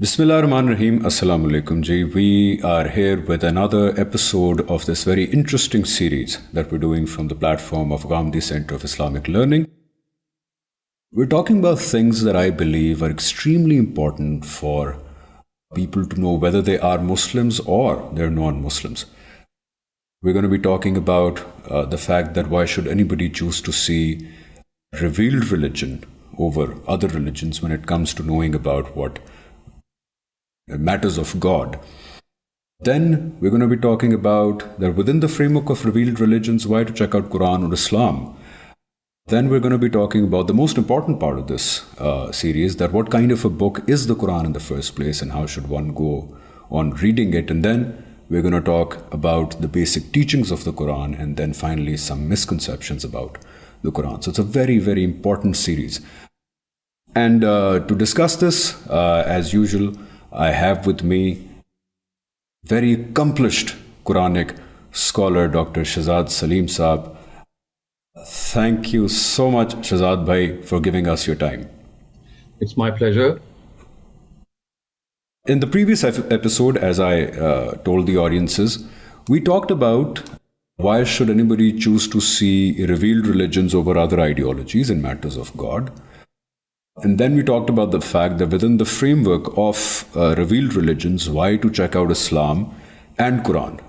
Bismillahirrahmanirrahim. Assalamu alaikum ji. We are here with another episode of this very interesting series that we're doing from the platform of Ghamidi Center of Islamic Learning. We're talking about things that I believe are extremely important for people to know whether they are Muslims or they're non-Muslims. We're going to be talking about the fact that why should anybody choose to see revealed religion over other religions when it comes to knowing about what matters of God. Then we're going to be talking about that within the framework of revealed religions, why to check out Quran or Islam. Then we're going to be talking about the most important part of this series, that what kind of a book is the Quran in the first place and how should one go on reading it. And then we're going to talk about the basic teachings of the Quran, and then finally some misconceptions about the Quran. So it's a very, very important series. And to discuss this, as usual, I have with me very accomplished Quranic scholar, Dr. Shehzad Saleem Saab. Thank you so much, Shehzad Bhai, for giving us your time. It's my pleasure. In the previous episode, as I told the audiences, we talked about why should anybody choose to see revealed religions over other ideologies in matters of God. And then we talked about the fact that within the framework of revealed religions, why to check out Islam and Quran.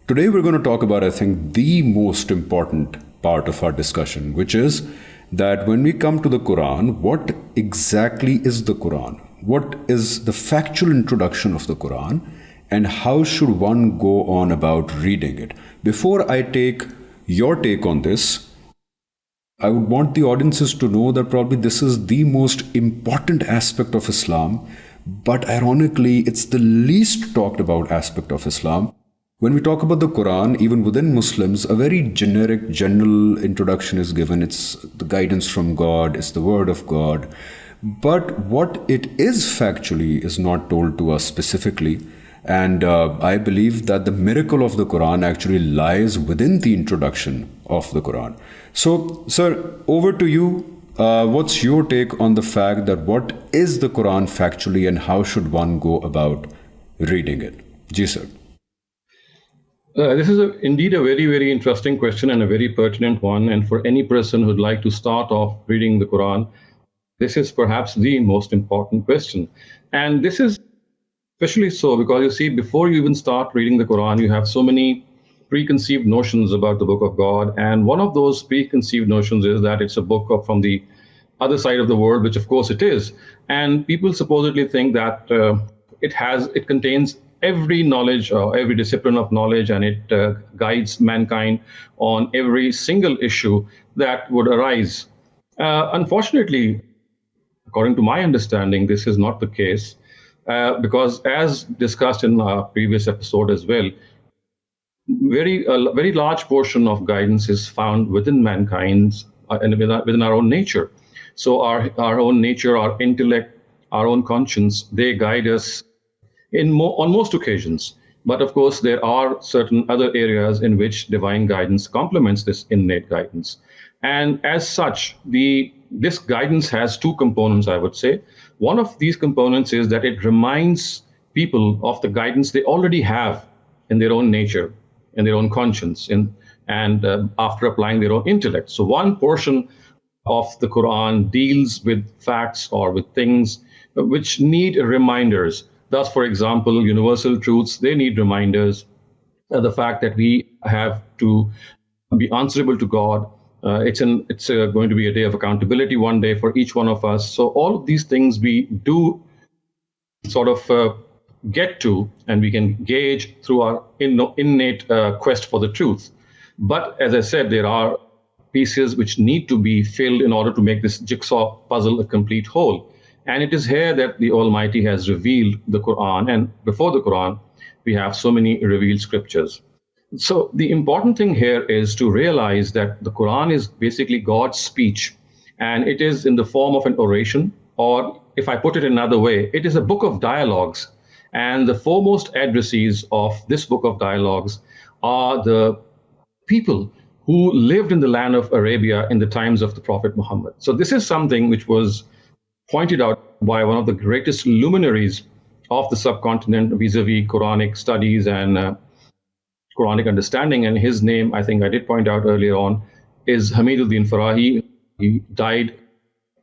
Today we're going to talk about, I think, the most important part of our discussion, which is that when we come to the Quran, what exactly is the Quran? What is the factual introduction of the Quran? And how should one go on about reading it? Before I take your take on this, I would want the audiences to know that probably this is the most important aspect of Islam, but ironically, it's the least talked about aspect of Islam. When we talk about the Quran, even within Muslims, a very generic, general introduction is given. It's the guidance from God, it's the word of God. But what it is factually is not told to us specifically. And I believe that the miracle of the Quran actually lies within the introduction of the Quran. So, sir, over to you. What's your take on the fact that what is the Quran factually and how should one go about reading it? Ji, sir. This is indeed a very, very interesting question and a very pertinent one. And for any person who'd like to start off reading the Quran, this is perhaps the most important question. And this is especially so because you see, before you even start reading the Quran, you have so many preconceived notions about the book of God. And one of those preconceived notions is that it's a book from the other side of the world, which of course it is. And people supposedly think that it contains every knowledge or every discipline of knowledge, and it guides mankind on every single issue that would arise. Unfortunately, according to my understanding, this is not the case. Because as discussed in our previous episode as well, a very large portion of guidance is found within mankind's and within our own nature. So our own nature, our intellect, our own conscience, they guide us on most occasions. But of course, there are certain other areas in which divine guidance complements this innate guidance. And as such, this guidance has two components, I would say. One of these components is that it reminds people of the guidance they already have in their own nature, in their own conscience, and after applying their own intellect. So one portion of the Quran deals with facts or with things which need reminders. Thus, for example, universal truths, they need reminders. The fact that we have to be answerable to God. It's going to be a day of accountability one day for each one of us. So all of these things we do sort of get to, and we can gauge through our innate quest for the truth. But as I said, there are pieces which need to be filled in order to make this jigsaw puzzle a complete whole. And it is here that the Almighty has revealed the Quran. And before the Quran, we have so many revealed scriptures. So the important thing here is to realize that the Quran is basically God's speech, and it is in the form of an oration, or if I put it another way, it is a book of dialogues. And the foremost addressees of this book of dialogues are the people who lived in the land of Arabia in the times of the Prophet Muhammad. So this is something which was pointed out by one of the greatest luminaries of the subcontinent vis-a-vis Quranic studies and Quranic understanding. And his name, I think I did point out earlier on, is Hamiduddin Farahi. He died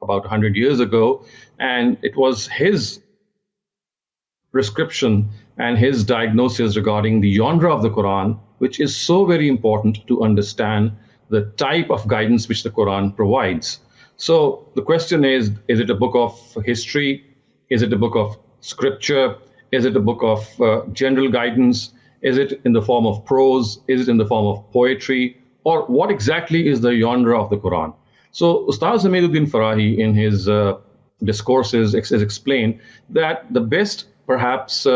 about 100 years ago, and it was his prescription and his diagnosis regarding the genre of the Quran, which is so very important to understand the type of guidance which the Quran provides. So the question is it a book of history? Is it a book of scripture? Is it a book of general guidance? Is it in the form of prose? Is it in the form of poetry? Or what exactly is the genre of the Quran? So Ustaz Hamiduddin Farahi, in his discourses, has explained that the best, perhaps,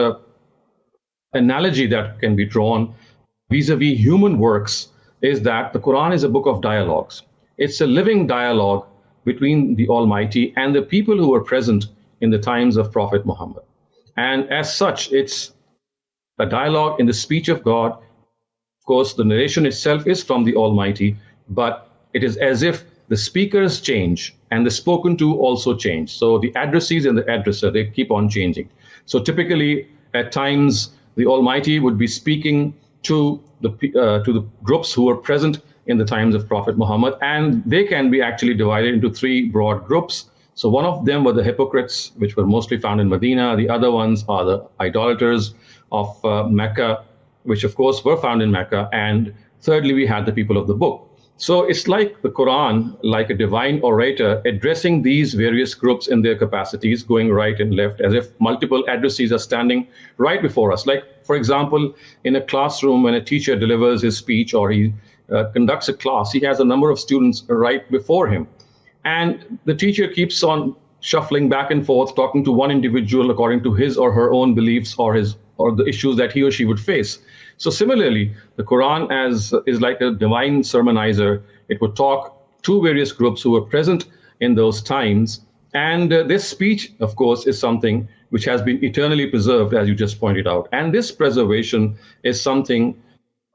analogy that can be drawn vis-a-vis human works is that the Quran is a book of dialogues. It's a living dialogue between the Almighty and the people who were present in the times of Prophet Muhammad. And as such, it's a dialogue in the speech of God. Of course, the narration itself is from the Almighty, but it is as if the speakers change and the spoken to also change. So the addressees and the addresser, they keep on changing. So typically, at times, the Almighty would be speaking to the groups who were present in the times of Prophet Muhammad, and they can be actually divided into three broad groups. So one of them were the hypocrites, which were mostly found in Medina. The other ones are the idolaters of Mecca, which of course were found in Mecca. And thirdly, we had the people of the book. So it's like the Quran, like a divine orator, addressing these various groups in their capacities, going right and left, as if multiple addressees are standing right before us. Like, for example, in a classroom, when a teacher delivers his speech or he conducts a class, he has a number of students right before him. And the teacher keeps on shuffling back and forth, talking to one individual according to his or her own beliefs or the issues that he or she would face. So similarly, the Quran is like a divine sermonizer. It would talk to various groups who were present in those times. And this speech, of course, is something which has been eternally preserved, as you just pointed out. And this preservation is something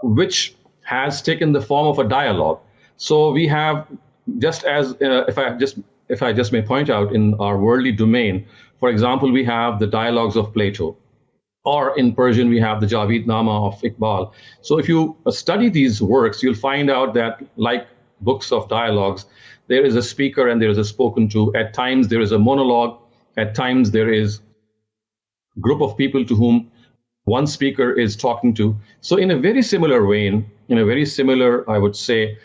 which has taken the form of a dialogue. So we have, just as, if I just may point out, in our worldly domain, for example, we have the dialogues of Plato. Or in Persian, we have the Javed Nama of Iqbal. So if you study these works, you'll find out that, like books of dialogues, there is a speaker and there is a spoken to. At times, there is a monologue. At times, there is a group of people to whom one speaker is talking to. So in a very similar vein, in a very similar, I would say,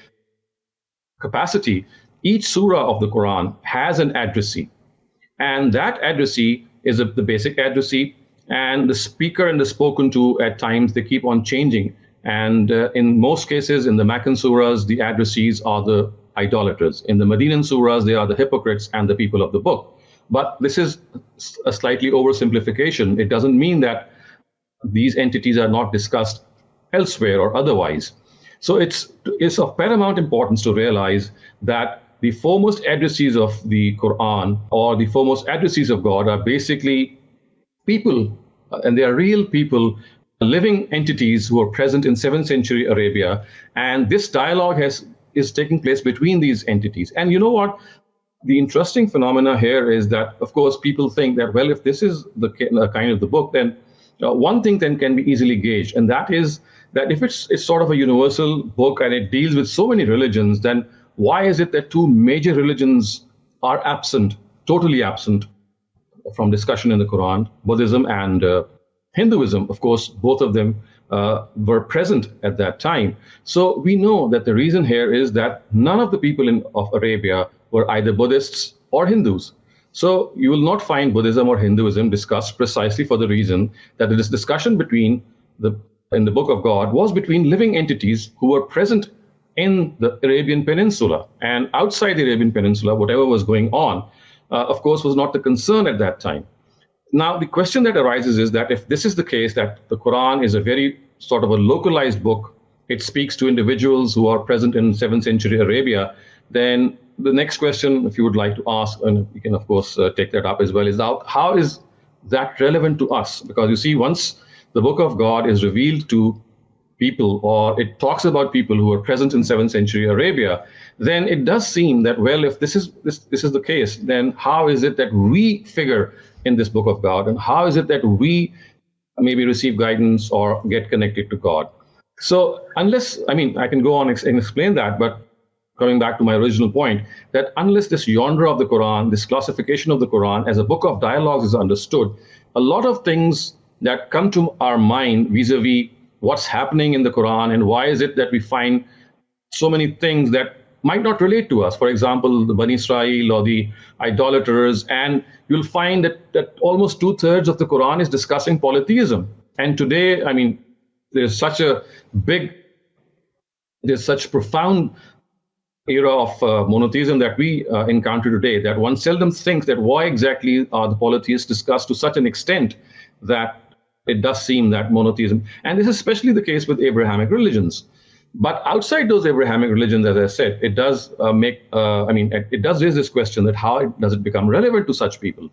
capacity, each surah of the Quran has an addressee. And that addressee is the basic addressee. And the speaker and the spoken to, at times, they keep on changing. And in most cases, in the Meccan surahs, the addressees are the idolaters. In the Medinan surahs, they are the hypocrites and the people of the book. But this is a slightly oversimplification. It doesn't mean that these entities are not discussed elsewhere or otherwise. So it's of paramount importance to realize that the foremost addressees of the Quran, or the foremost addressees of God, are basically people, and they are real people, living entities who are present in 7th century Arabia. And this dialogue is taking place between these entities. And you know what? The interesting phenomena here is that, of course, people think that, well, if this is the kind of the book, then one thing then can be easily gauged, and that is that if it's sort of a universal book and it deals with so many religions, then why is it that two major religions are absent, totally absent, from discussion in the Quran? Buddhism and Hinduism, of course, both of them were present at that time. So we know that the reason here is that none of the people of Arabia were either Buddhists or Hindus. So you will not find Buddhism or Hinduism discussed, precisely for the reason that this discussion in the Book of God was between living entities who were present in the Arabian Peninsula. And outside the Arabian Peninsula, whatever was going on, of course, was not the concern at that time. Now, the question that arises is that if this is the case, that the Quran is a very sort of a localized book, it speaks to individuals who are present in 7th century Arabia, then the next question, if you would like to ask, and you can, of course, take that up as well, is how is that relevant to us? Because you see, once the Book of God is revealed to people, or it talks about people who were present in 7th century Arabia, then it does seem that, well, if this is the case, then how is it that we figure in this book of God, and how is it that we maybe receive guidance or get connected to God? So unless, I mean, I can go on and explain that, but coming back to my original point, that unless this genre of the Quran, this classification of the Quran as a book of dialogues is understood, a lot of things that come to our mind vis-a-vis what's happening in the Quran and why is it that we find so many things that might not relate to us. For example, the Bani Israel or the idolaters, and you'll find that almost 2/3 of the Quran is discussing polytheism. And today, I mean, there's such profound era of monotheism that we encounter today, that one seldom thinks that why exactly are the polytheists discussed to such an extent that it does seem that monotheism, and this is especially the case with Abrahamic religions. But outside those Abrahamic religions, as I said, it does it does raise this question that how does it become relevant to such people?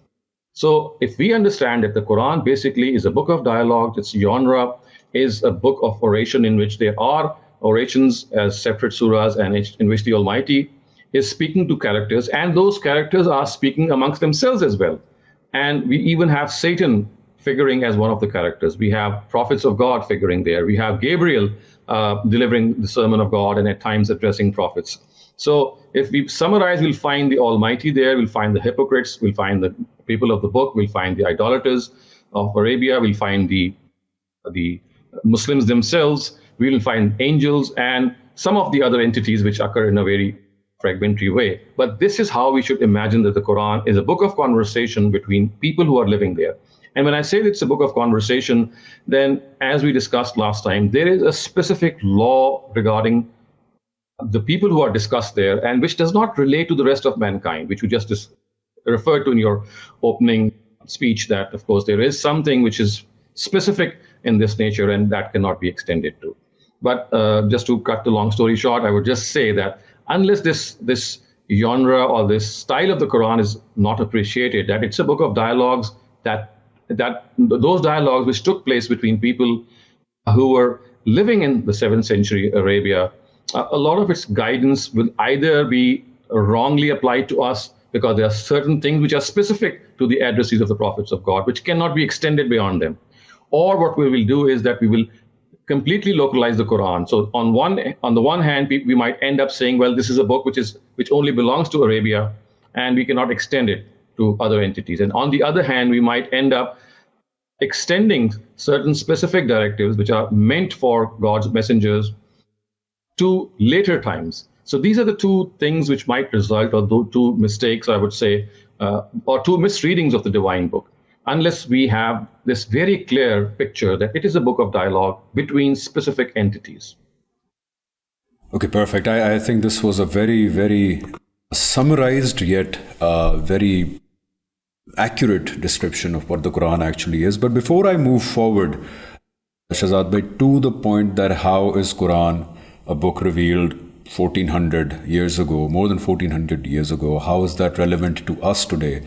So if we understand that the Quran basically is a book of dialogue, its genre is a book of oration in which there are orations as separate surahs, and in which the Almighty is speaking to characters, and those characters are speaking amongst themselves as well. And we even have Satan figuring as one of the characters. We have prophets of God figuring there. We have Gabriel delivering the sermon of God and at times addressing prophets. So if we summarize, we'll find the Almighty there, we'll find the hypocrites, we'll find the people of the book, we'll find the idolaters of Arabia, we'll find the Muslims themselves, we'll find angels and some of the other entities which occur in a very fragmentary way. But this is how we should imagine that the Quran is a book of conversation between people who are living there. And when I say it's a book of conversation, then as we discussed last time, there is a specific law regarding the people who are discussed there, and which does not relate to the rest of mankind, which you just referred to in your opening speech, that of course there is something which is specific in this nature and that cannot be extended to. But just to cut the long story short, I would just say that unless this genre or this style of the Quran is not appreciated, that it's a book of dialogues, that those dialogues which took place between people who were living in the 7th century Arabia, a lot of its guidance will either be wrongly applied to us because there are certain things which are specific to the addressees of the prophets of God, which cannot be extended beyond them. Or what we will do is that we will completely localize the Quran. So on the one hand, we might end up saying, well, this is a book which only belongs to Arabia, and we cannot extend it to other entities. And on the other hand, we might end up extending certain specific directives which are meant for God's messengers to later times. So these are the two things which might result, or two mistakes, I would say, or two misreadings of the divine book, unless we have this very clear picture that it is a book of dialogue between specific entities. Okay, perfect. I think this was a very, very summarized yet very accurate description of what the Quran actually is. But before I move forward, Shehzad bhai, to the point that how is Quran a book revealed 1400 years ago, more than 1400 years ago, how is that relevant to us today?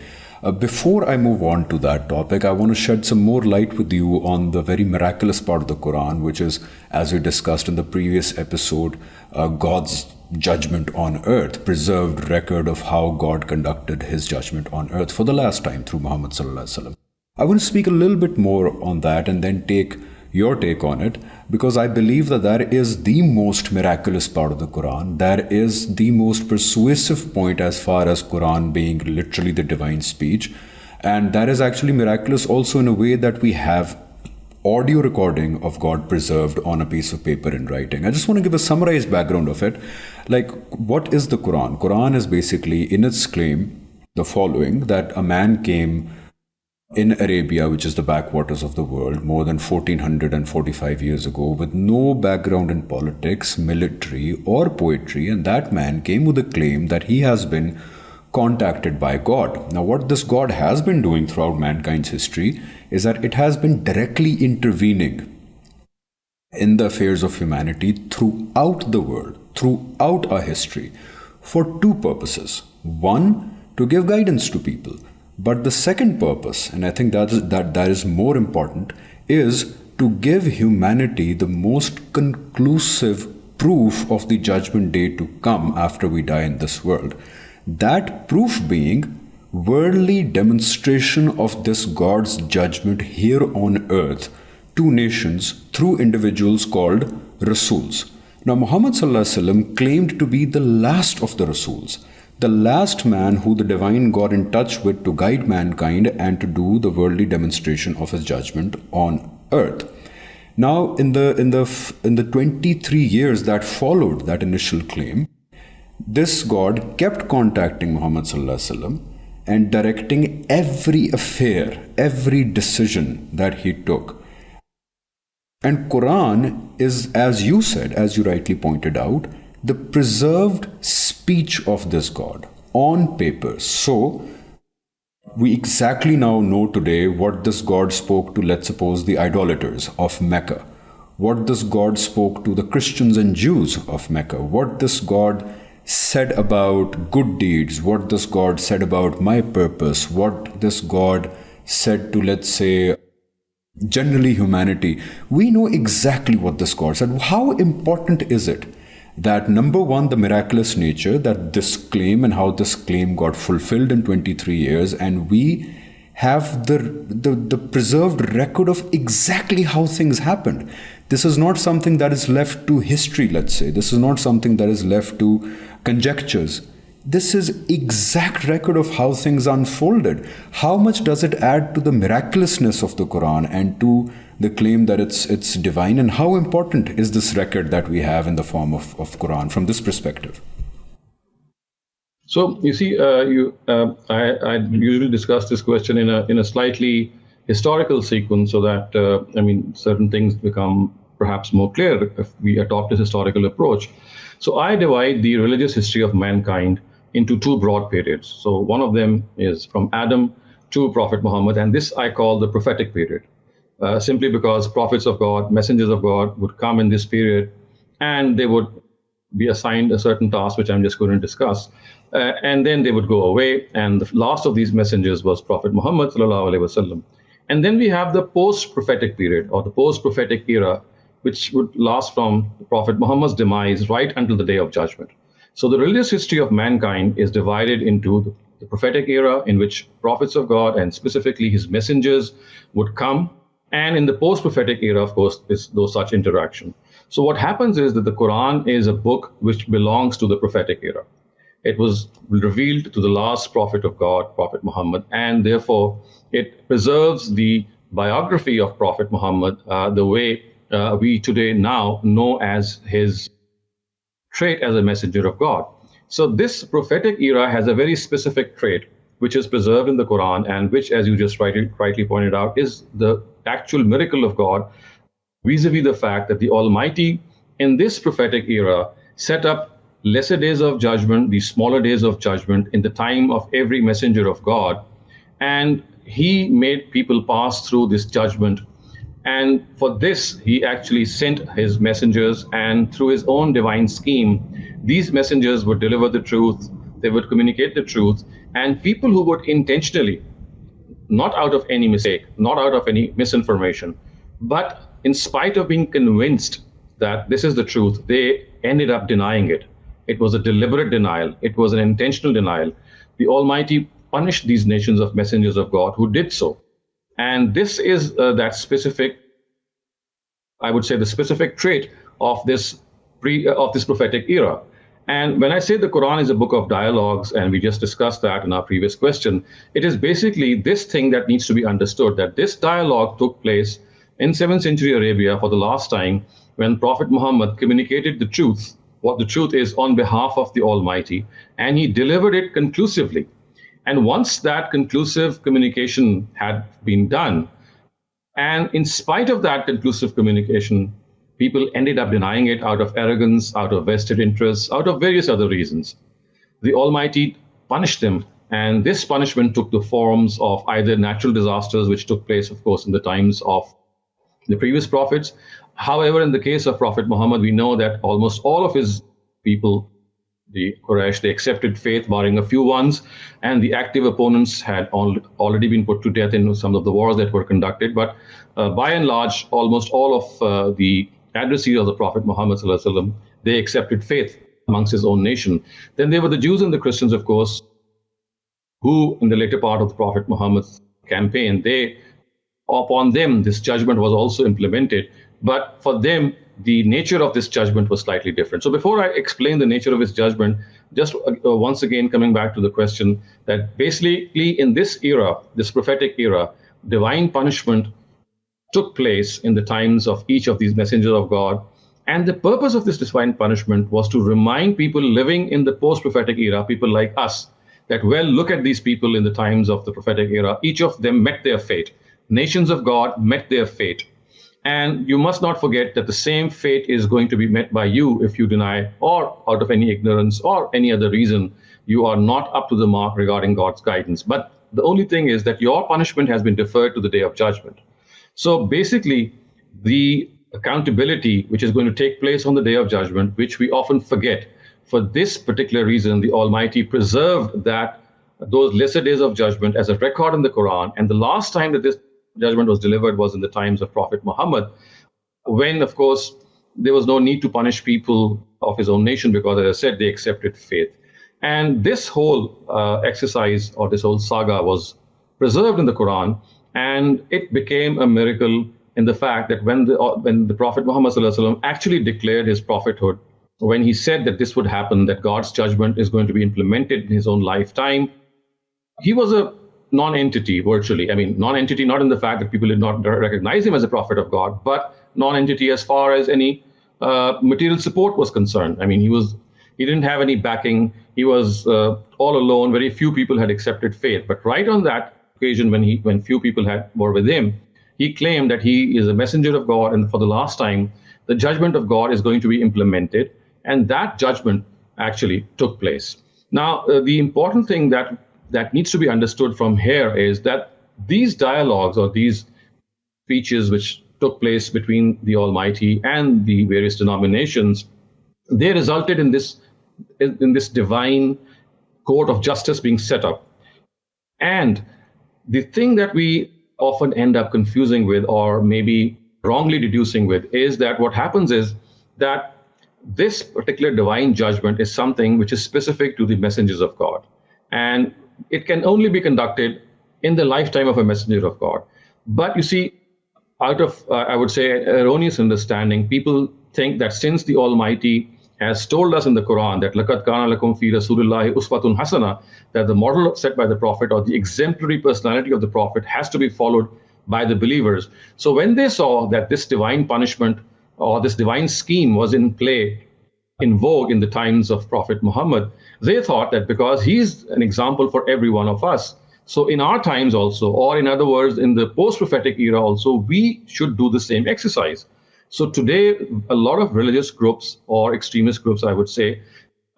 Before I move on to that topic, I want to shed some more light with you on the very miraculous part of the Quran, which is, as we discussed in the previous episode, God's judgment on earth, preserved record of how God conducted his judgment on earth for the last time through Muhammad sallallahu alaihi wasallam. I want to speak a little bit more on that and then take your take on it, because I believe that is the most miraculous part of the Quran. That is the most persuasive point as far as Quran being literally the divine speech. And that is actually miraculous also in a way that we have audio recording of God preserved on a piece of paper in writing. I just want to give a summarized background of it. Like, what is the Quran? Quran is basically, in its claim, the following, that a man came in Arabia, which is the backwaters of the world, more than 1445 years ago, with no background in politics, military, or poetry, and that man came with a claim that he has been contacted by God. Now, what this God has been doing throughout mankind's history is that it has been directly intervening in the affairs of humanity throughout the world, throughout our history, for two purposes. One, to give guidance to people. But the second purpose, and I think that is more important, is to give humanity the most conclusive proof of the judgment day to come after we die in this world. That proof being worldly demonstration of this God's judgment here on earth to nations through individuals called Rasuls. Now, Muhammad claimed to be the last of the Rasuls, the last man who the divine got in touch with to guide mankind and to do the worldly demonstration of his judgment on earth. Now, in the 23 years that followed that initial claim, this God kept contacting Muhammad and directing every affair, every decision that he took. And Quran is, as you said, as you rightly pointed out, the preserved speech of this God on paper. So, we exactly now know today what this God spoke to, let's suppose, the idolaters of Mecca, what this God spoke to the Christians and Jews of Mecca, what this God said about good deeds, what this God said about my purpose, what this God said to, let's say, generally humanity. We know exactly what this God said. How important is it that, number one, the miraculous nature that this claim and how this claim got fulfilled in 23 years, and we have the preserved record of exactly how things happened. This is not something that is left to history, let's say. This is not something that is left to conjectures. This is exact record of how things unfolded. How much does it add to the miraculousness of the Quran and to the claim that it's divine? And how important is this record that we have in the form of Quran from this perspective? So you see, I usually discuss this question in a slightly historical sequence, so that certain things become perhaps more clear if we adopt this historical approach. So I divide the religious history of mankind into two broad periods. So one of them is from Adam to Prophet Muhammad, and this I call the prophetic period, simply because prophets of God, messengers of God would come in this period, and they would be assigned a certain task, which I'm just going to discuss, and then they would go away, and the last of these messengers was Prophet Muhammad sallallahu alaihi wasallam. And then we have the post-prophetic period, or the post-prophetic era, which would last from Prophet Muhammad's demise right until the Day of Judgment. So the religious history of mankind is divided into the prophetic era, in which prophets of God and specifically his messengers would come, and in the post-prophetic era, of course, is no such interaction. So what happens is that the Quran is a book which belongs to the prophetic era. It was revealed to the last prophet of God, Prophet Muhammad, and therefore it preserves the biography of Prophet Muhammad the way we today now know as his trait as a messenger of God. So this prophetic era has a very specific trait which is preserved in the Quran, and which, as you just rightly pointed out, is the actual miracle of God, vis-a-vis the fact that the Almighty in this prophetic era set up lesser days of judgment, the smaller days of judgment in the time of every messenger of God, and he made people pass through this judgment. And for this, he actually sent his messengers, and through his own divine scheme, these messengers would deliver the truth, they would communicate the truth, and people who would intentionally, not out of any mistake, not out of any misinformation, but in spite of being convinced that this is the truth, they ended up denying it. It was a deliberate denial. It was an intentional denial. The Almighty punished these nations of messengers of God who did so. And this is that specific, I would say, the specific trait of this prophetic era. And when I say the Quran is a book of dialogues, and we just discussed that in our previous question, it is basically this thing that needs to be understood, that this dialogue took place in 7th century Arabia for the last time, when Prophet Muhammad communicated the truth, what the truth is, on behalf of the Almighty, and he delivered it conclusively. And once that conclusive communication had been done, and in spite of that conclusive communication, people ended up denying it out of arrogance, out of vested interests, out of various other reasons. The Almighty punished them, and this punishment took the forms of either natural disasters, which took place, of course, in the times of the previous prophets. However, in the case of Prophet Muhammad, we know that almost all of his people the Quraysh, they accepted faith, barring a few ones, and the active opponents had already been put to death in some of the wars that were conducted. But by and large, almost all of the adversaries of the Prophet Muhammad sallallahu alaihi wasallam, they accepted faith amongst his own nation. Then there were the Jews and the Christians, of course, who, in the later part of the Prophet Muhammad's campaign, upon them this judgment was also implemented. But for them, the nature of this judgment was slightly different. So before I explain the nature of his judgment, just once again coming back to the question that basically in this era, this prophetic era, divine punishment took place in the times of each of these messengers of God. And the purpose of this divine punishment was to remind people living in the post-prophetic era, people like us, that, well, look at these people in the times of the prophetic era. Each of them met their fate. Nations of God met their fate. And you must not forget that the same fate is going to be met by you if you deny, or out of any ignorance or any other reason, you are not up to the mark regarding God's guidance. But the only thing is that your punishment has been deferred to the day of judgment. So basically, the accountability which is going to take place on the day of judgment, which we often forget, for this particular reason, the Almighty preserved those lesser days of judgment as a record in the Quran. And the last time that this judgment was delivered was in the times of Prophet Muhammad, when, of course, there was no need to punish people of his own nation because, as I said, they accepted faith. And this whole exercise, or this whole saga, was preserved in the Quran, and it became a miracle in the fact that when the Prophet Muhammad sallallahu alaihi wasallam actually declared his prophethood, when he said that this would happen, that God's judgment is going to be implemented in his own lifetime, he was a non-entity virtually. I mean, non-entity not in the fact that people did not recognize him as a prophet of God, but non-entity as far as any material support was concerned. I mean, he didn't have any backing. He was all alone. Very few people had accepted faith. But right on that occasion, when few people were with him, he claimed that he is a messenger of God, and for the last time, the judgment of God is going to be implemented, and that judgment actually took place. Now, the important thing that needs to be understood from here is that these dialogues, or these speeches which took place between the Almighty and the various denominations, they resulted in this divine court of justice being set up. And the thing that we often end up confusing with, or maybe wrongly deducing with, is that what happens is that this particular divine judgment is something which is specific to the messengers of God. And it can only be conducted in the lifetime of a messenger of God. But you see, out of, I would say, erroneous understanding, people think that since the Almighty has told us in the Quran that لَقَدْ كَانَ لَكُمْ فِي رَسُولِ اللَّهِ أُسْوَةٌ حَسَنَةٌ, that the model set by the Prophet, or the exemplary personality of the Prophet, has to be followed by the believers. So when they saw that this divine punishment or this divine scheme was in play, in vogue in the times of Prophet Muhammad, they thought that because he's an example for every one of us, so in our times also, or in other words, in the post-prophetic era also, we should do the same exercise. So today, a lot of religious groups, or extremist groups, I would say,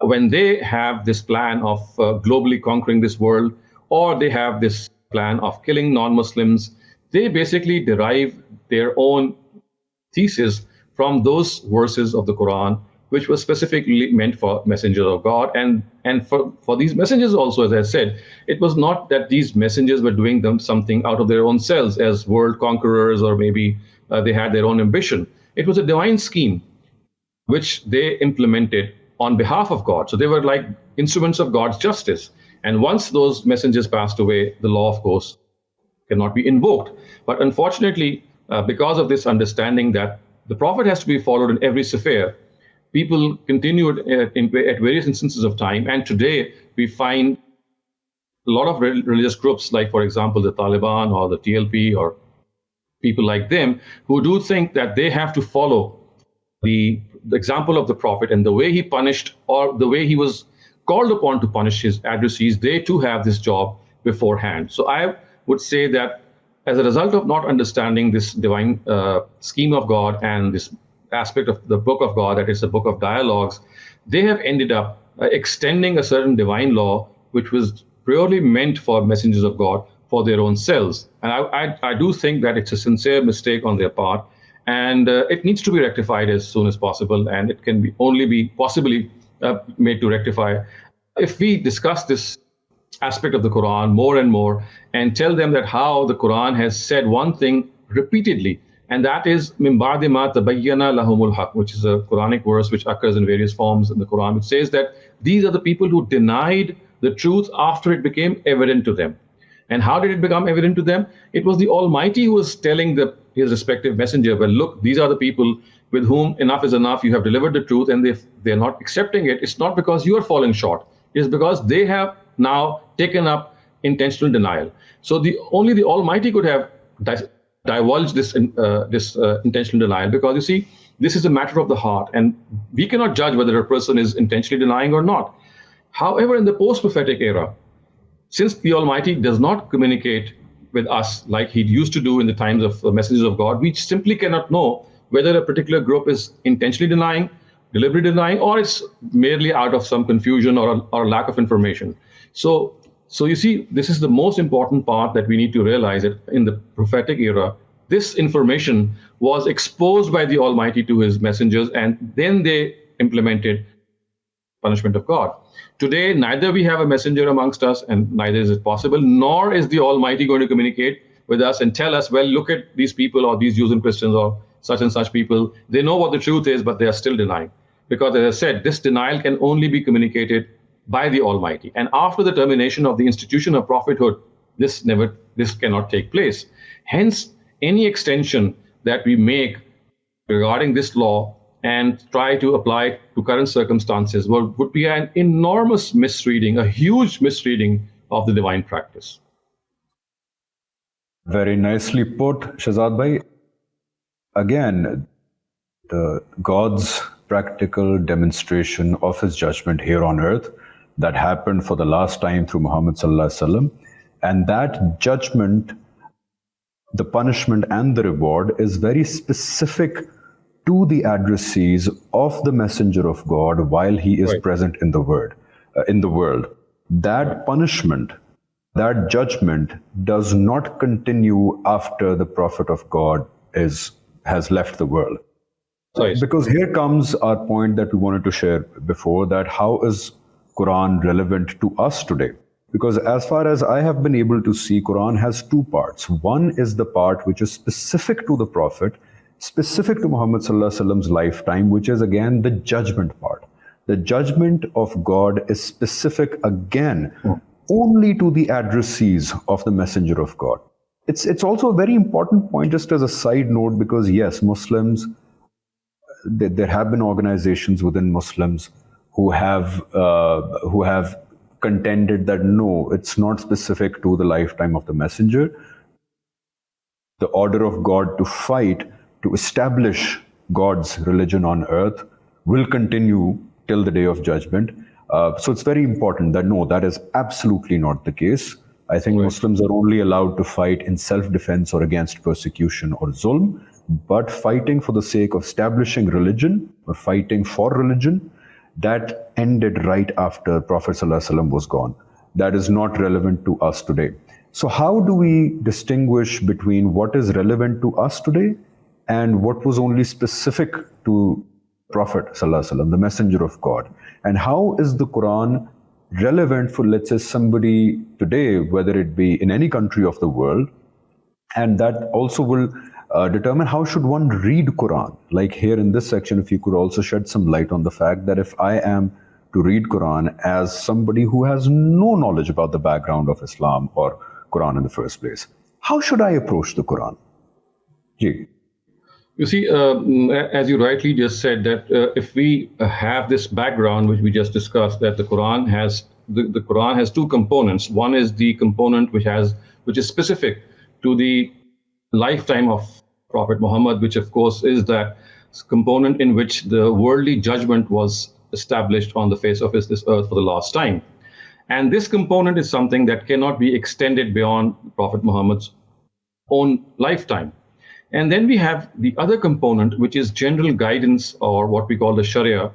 when they have this plan of globally conquering this world, or they have this plan of killing non-Muslims, they basically derive their own thesis from those verses of the Quran, which was specifically meant for messengers of God. And for these messengers also, as I said, it was not that these messengers were doing them something out of their own selves as world conquerors, or maybe they had their own ambition. It was a divine scheme which they implemented on behalf of God. So they were like instruments of God's justice. And once those messengers passed away, the law, of course, cannot be invoked. But unfortunately, because of this understanding that the Prophet has to be followed in every sphere, people continued at various instances of time. And today, we find a lot of religious groups, like, for example, the Taliban or the TLP or people like them, who do think that they have to follow the example of the Prophet, and the way he punished, or the way he was called upon to punish his adversaries, they too have this job beforehand. So I would say that as a result of not understanding this divine scheme of God and this aspect of the book of God, that is a book of dialogues, they have ended up extending a certain divine law which was purely meant for messengers of God for their own selves. And I do think that it's a sincere mistake on their part, and it needs to be rectified as soon as possible, and it can only be possibly made to rectify. If we discuss this aspect of the Quran more and more and tell them that how the Quran has said one thing repeatedly, and that is min ba'di ma tabayyana lahumul haq, which is a Quranic verse which occurs in various forms in the Quran, which says that these are the people who denied the truth after it became evident to them. And how did it become evident to them? It was the Almighty who was telling his respective messenger, well, look, these are the people with whom enough is enough. You have delivered the truth, and if they're not accepting it, it's not because you are falling short. It's because they have now taken up intentional denial. So only the Almighty could have divulged this intentional denial, because you see, this is a matter of the heart, and we cannot judge whether a person is intentionally denying or not. However, in the post-prophetic era, since the Almighty does not communicate with us like He used to do in the times of the messengers of God, we simply cannot know whether a particular group is intentionally denying, deliberately denying, or it's merely out of some confusion or lack of information. So you see, this is the most important part that we need to realize, that in the prophetic era, this information was exposed by the Almighty to His messengers, and then they implemented punishment of God. Today, neither we have a messenger amongst us, and neither is it possible, nor is the Almighty going to communicate with us and tell us, well, look at these people, or these Jews and Christians, or such and such people. They know what the truth is, but they are still denying. Because, as I said, this denial can only be communicated by the Almighty. And after the termination of the institution of prophethood, this cannot take place. Hence, any extension that we make regarding this law and try to apply it to current circumstances would be an enormous misreading, a huge misreading of the divine practice. Very nicely put, Shehzad Bhai. Again, God's practical demonstration of His judgment here on earth that happened for the last time through Muhammad Sallallahu Alaihi Wasallam, and that judgment, the punishment and the reward, is very specific to the addressees of the messenger of God while he is present in the world. That punishment, that judgment does not continue after the prophet of God has left the world. Because here comes our point that we wanted to share before, that how is Quran relevant to us today? Because as far as I have been able to see, Quran has two parts. One is the part which is specific to the Prophet, specific to Muhammad Sallallahu Alaihi Wasallam's lifetime, which is again the judgment part. The judgment of God is specific again only to the addressees of the messenger of God. It's also a very important point, just as a side note, because yes, Muslims, there have been organizations within Muslims who have contended that no, it's not specific to the lifetime of the messenger. The order of God to fight, to establish God's religion on earth will continue till the day of judgment. So it's very important that no, that is absolutely not the case. I think Muslims are only allowed to fight in self-defense or against persecution or zulm, but fighting for the sake of establishing religion or fighting for religion, that ended right after Prophet ﷺ was gone. That is not relevant to us today. So how do we distinguish between what is relevant to us today and what was only specific to Prophet ﷺ, the messenger of God? And how is the Quran relevant for, let's say, somebody today, whether it be in any country of the world? And that also will determine how should one read Quran. Like here in this section, if you could also shed some light on the fact that if I am to read Quran as somebody who has no knowledge about the background of Islam or Quran in the first place, how should I approach the Quran? Ji. You see, as you rightly just said, that if we have this background which we just discussed, that the Quran has the Quran has two components. One is the component which is specific to the lifetime of Prophet Muhammad, which of course is that component in which the worldly judgment was established on the face of this earth for the last time. And this component is something that cannot be extended beyond Prophet Muhammad's own lifetime. And then we have the other component, which is general guidance, or what we call the Sharia,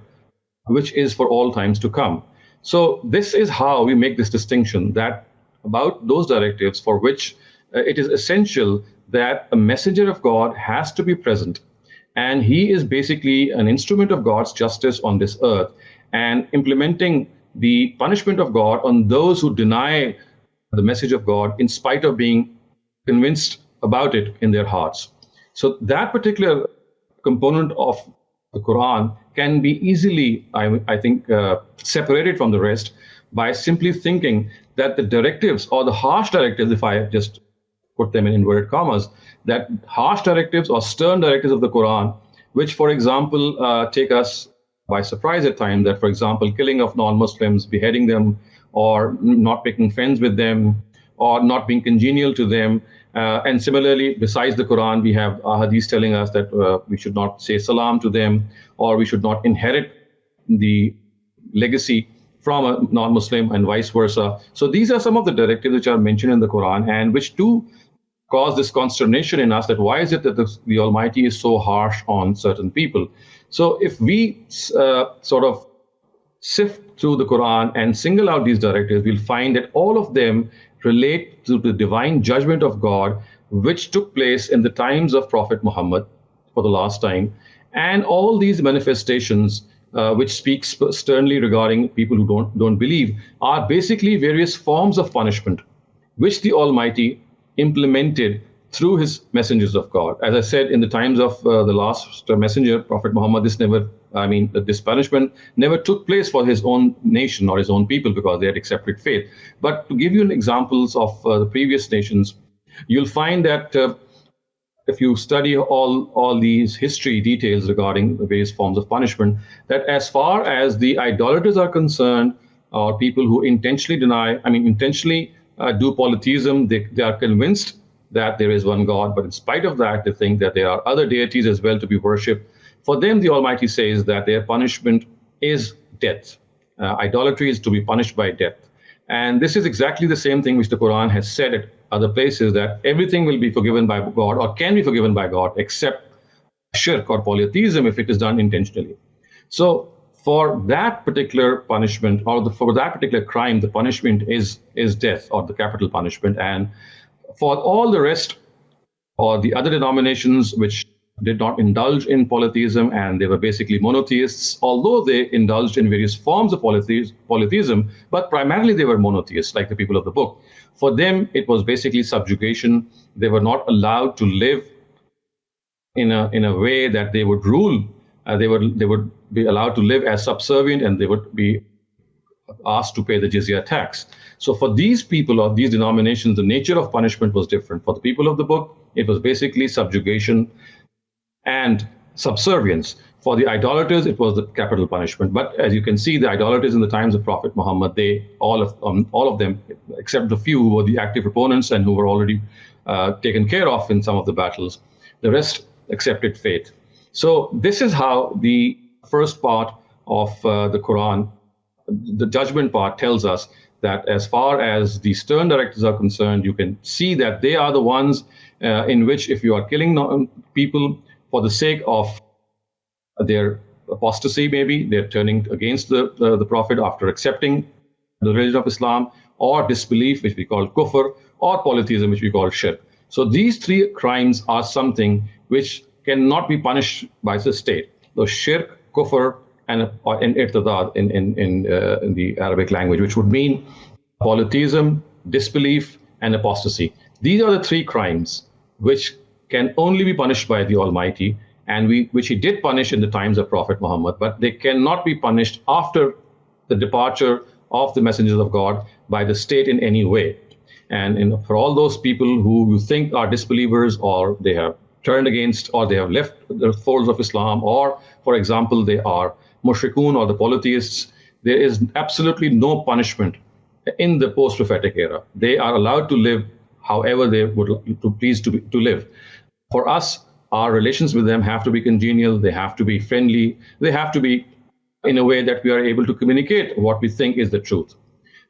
which is for all times to come. So this is how we make this distinction, that about those directives for which it is essential that a messenger of God has to be present And he is basically an instrument of God's justice on this earth and implementing the punishment of God on those who deny the message of God in spite of being convinced about it in their hearts. So that particular component of the Quran can be easily, I think, separated from the rest by simply thinking that the directives or the harsh directives, if I just put them in inverted commas, that harsh directives or stern directives of the Quran, which, for example, take us by surprise at times, that, for example, killing of non-Muslims, beheading them, or not making friends with them, or not being congenial to them. And similarly, besides the Quran, we have hadiths telling us that we should not say salam to them, or we should not inherit the legacy from a non-Muslim and vice versa. So these are some of the directives which are mentioned in the Quran and which do cause this consternation in us, that why is it that the Almighty is so harsh on certain people? So if we sort of sift through the Quran and single out these directives, we'll find that all of them relate to the divine judgment of God, which took place in the times of Prophet Muhammad for the last time. And all these manifestations, which speak sternly regarding people who don't believe, are basically various forms of punishment, which the Almighty implemented through his messengers of God. As I said, in the times of the last messenger, Prophet Muhammad, this punishment never took place for his own nation or his own people because they had accepted faith. But to give you examples of the previous nations, you'll find that if you study all these history details regarding the various forms of punishment, that as far as the idolaters are concerned, or people who intentionally do polytheism, they are convinced that there is one God, but in spite of that, they think that there are other deities as well to be worshipped. For them, the Almighty says that their punishment is death. Idolatry is to be punished by death. And this is exactly the same thing which the Quran has said at other places, that everything will be forgiven by God or can be forgiven by God except shirk or polytheism if it is done intentionally. So for that particular punishment or for that particular crime, the punishment is death or the capital punishment. And for all the rest or the other denominations which did not indulge in polytheism and they were basically monotheists, although they indulged in various forms of polytheism, but primarily they were monotheists, like the people of the book. For them, it was basically subjugation. They were not allowed to live in a way that they would rule. They would be allowed to live as subservient, and they would be asked to pay the jizya tax. So for these people or these denominations, the nature of punishment was different. For the people of the book, it was basically subjugation and subservience. For the idolaters, it was the capital punishment. But as you can see, the idolaters in the times of Prophet Muhammad, all of them, except the few who were the active opponents and who were already taken care of in some of the battles, the rest accepted faith. So this is how the first part of the Quran, the judgment part, tells us that as far as the stern directives are concerned, you can see that they are the ones in which if you are killing people for the sake of their apostasy, maybe they're turning against the Prophet after accepting the religion of Islam, or disbelief, which we call kufr, or polytheism, which we call shirk. So these three crimes are something which cannot be punished by the state. So shirk, kufr, and irtidad in the Arabic language, which would mean polytheism, disbelief, and apostasy. These are the three crimes which can only be punished by the Almighty, and which he did punish in the times of Prophet Muhammad, but they cannot be punished after the departure of the messengers of God by the state in any way. And for all those people who you think are disbelievers, or they have turned against, or they have left the folds of Islam, or, for example, they are mushrikun or the polytheists, there is absolutely no punishment in the post-prophetic era. They are allowed to live however they would please to live. For us, our relations with them have to be congenial, they have to be friendly, they have to be in a way that we are able to communicate what we think is the truth.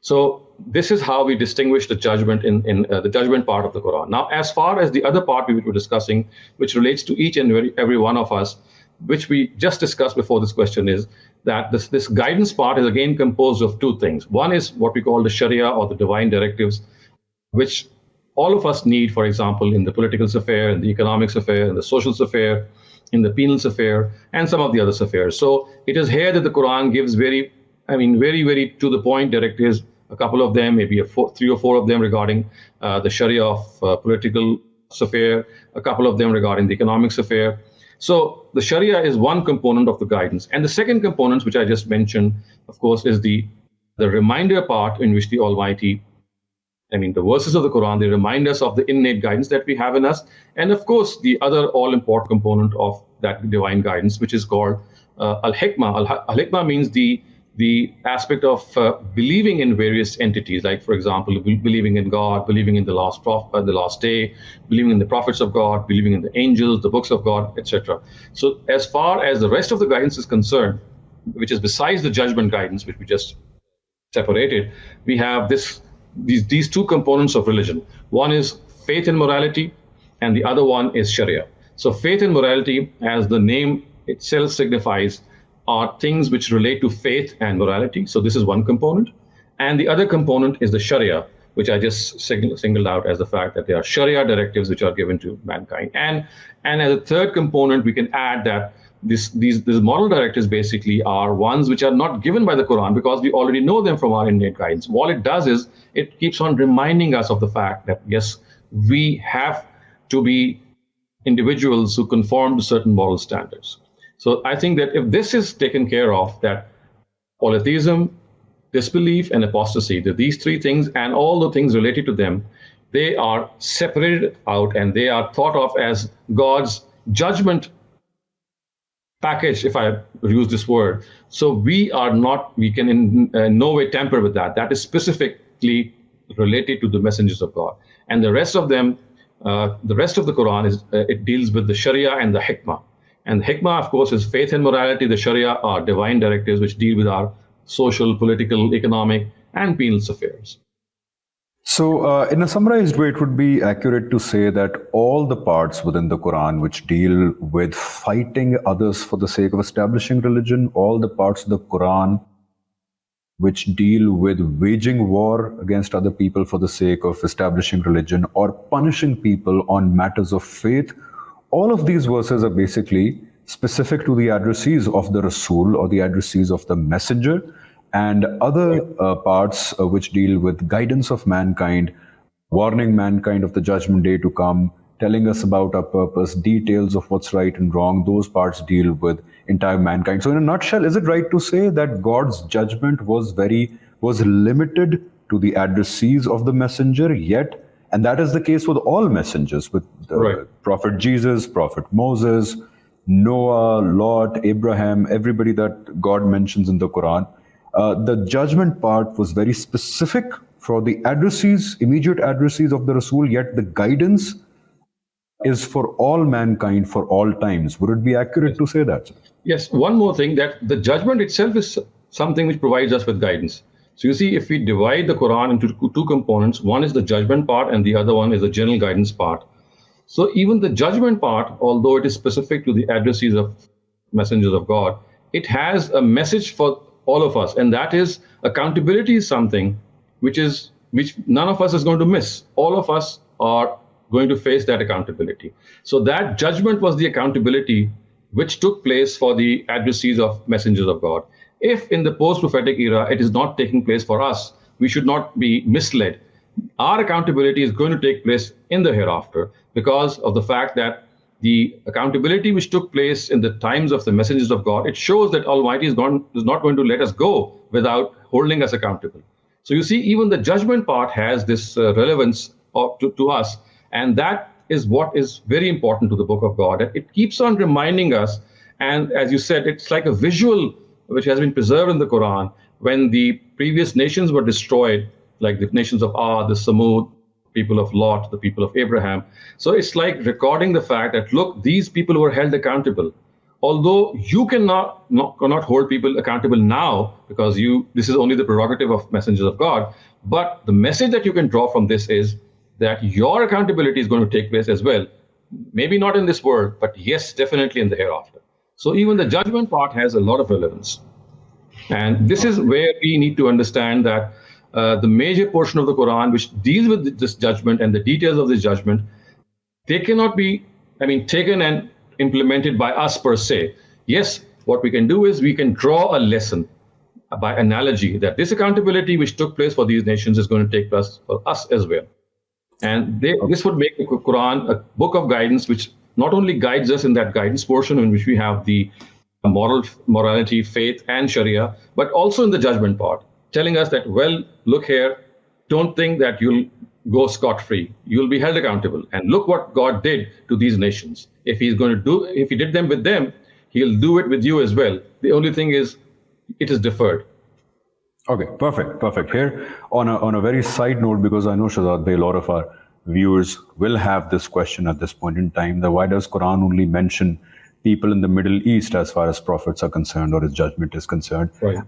So this is how we distinguish the judgment in the judgment part of the Quran. Now, as far as the other part we were discussing, which relates to each and every one of us, which we just discussed before this question, is that this guidance part is again composed of two things. One is what we call the Sharia or the Divine Directives, which all of us need, for example, in the political sphere, in the economic sphere, in the social sphere, in the penal affair, and some of the other affairs. So it is here that the Quran gives very, very to the point directives. A couple of them, maybe three or four of them regarding the Sharia of political affair, a couple of them regarding the economics affair. So the Sharia is one component of the guidance. And the second component, which I just mentioned, of course, is the reminder part, in which the Almighty, the verses of the Quran, they remind us of the innate guidance that we have in us. And of course, the other all-important component of that divine guidance, which is called Al-Hikmah. Al-Hikmah means the aspect of believing in various entities, like, for example, believing in God, believing in the last day, believing in the prophets of God, believing in the angels, the books of God, etc. So as far as the rest of the guidance is concerned, which is besides the judgment guidance, which we just separated, we have these two components of religion. One is faith and morality, and the other one is Sharia. So faith and morality, as the name itself signifies, are things which relate to faith and morality. So this is one component. And the other component is the Sharia, which I just singled out as the fact that there are Sharia directives which are given to mankind. And as a third component, we can add that these moral directives basically are ones which are not given by the Quran, because we already know them from our innate guidance. All it does is it keeps on reminding us of the fact that, yes, we have to be individuals who conform to certain moral standards. So I think that if this is taken care of, that polytheism, disbelief, and apostasy, that these three things and all the things related to them, they are separated out and they are thought of as God's judgment package, if I use this word. So we can in no way tamper with that. That is specifically related to the messengers of God. And the rest of them, the rest of the Quran, it deals with the Sharia and the Hikmah. And the Hikmah, of course, is faith and morality. The Sharia are divine directives which deal with our social, political, economic, and penal affairs. So, in a summarized way, it would be accurate to say that all the parts within the Quran which deal with fighting others for the sake of establishing religion, all the parts of the Quran which deal with waging war against other people for the sake of establishing religion or punishing people on matters of faith, all of these verses are basically specific to the addressees of the Rasul or the addressees of the Messenger, and other parts which deal with guidance of mankind, warning mankind of the judgment day to come, telling us about our purpose, details of what's right and wrong, those parts deal with entire mankind. So in a nutshell, is it right to say that God's judgment was limited to the addressees of the Messenger, yet, and that is the case with all messengers, with Prophet Jesus, Prophet Moses, Noah, Lot, Abraham, everybody that God mentions in the Quran. The judgment part was very specific for the addressees, immediate addressees of the Rasul, yet the guidance is for all mankind for all times. Would it be accurate to say that? Yes. One more thing, that the judgment itself is something which provides us with guidance. So you see, if we divide the Quran into two components, one is the judgment part and the other one is the general guidance part. So even the judgment part, although it is specific to the addressees of messengers of God, it has a message for all of us, and that is accountability is something which none of us is going to miss. All of us are going to face that accountability. So that judgment was the accountability which took place for the addressees of messengers of God. If in the post-prophetic era it is not taking place for us, we should not be misled. Our accountability is going to take place in the hereafter because of the fact that the accountability which took place in the times of the messengers of God, it shows that Almighty is not going to let us go without holding us accountable. So you see, even the judgment part has this relevance to us, and that is what is very important to the Book of God. It keeps on reminding us, and as you said, it's like a visual which has been preserved in the Quran. When the previous nations were destroyed, like the nations of Ad, the Samud, people of Lot, the people of Abraham. So it's like recording the fact that, look, these people were held accountable. Although you cannot hold people accountable now, because this is only the prerogative of messengers of God, but the message that you can draw from this is that your accountability is going to take place as well. Maybe not in this world, but yes, definitely in the hereafter. So even the judgment part has a lot of relevance. And this is where we need to understand that the major portion of the Quran which deals with this judgment and the details of this judgment, they cannot be taken and implemented by us per se. Yes, what we can do is we can draw a lesson by analogy that this accountability which took place for these nations is going to take place for us as well. And this would make the Quran a book of guidance, which not only guides us in that guidance portion in which we have the morality, faith, and Sharia, but also in the judgment part, telling us that, well, look here, don't think that you'll go scot-free. You'll be held accountable. And look what God did to these nations. If he did them with them, he'll do it with you as well. The only thing is, it is deferred. Okay, perfect. Here, on a very side note, because I know, Shehzad Bhai, a lot of our viewers will have this question at this point in time, that why does Quran only mention people in the Middle East as far as prophets are concerned or his judgment is concerned? Right.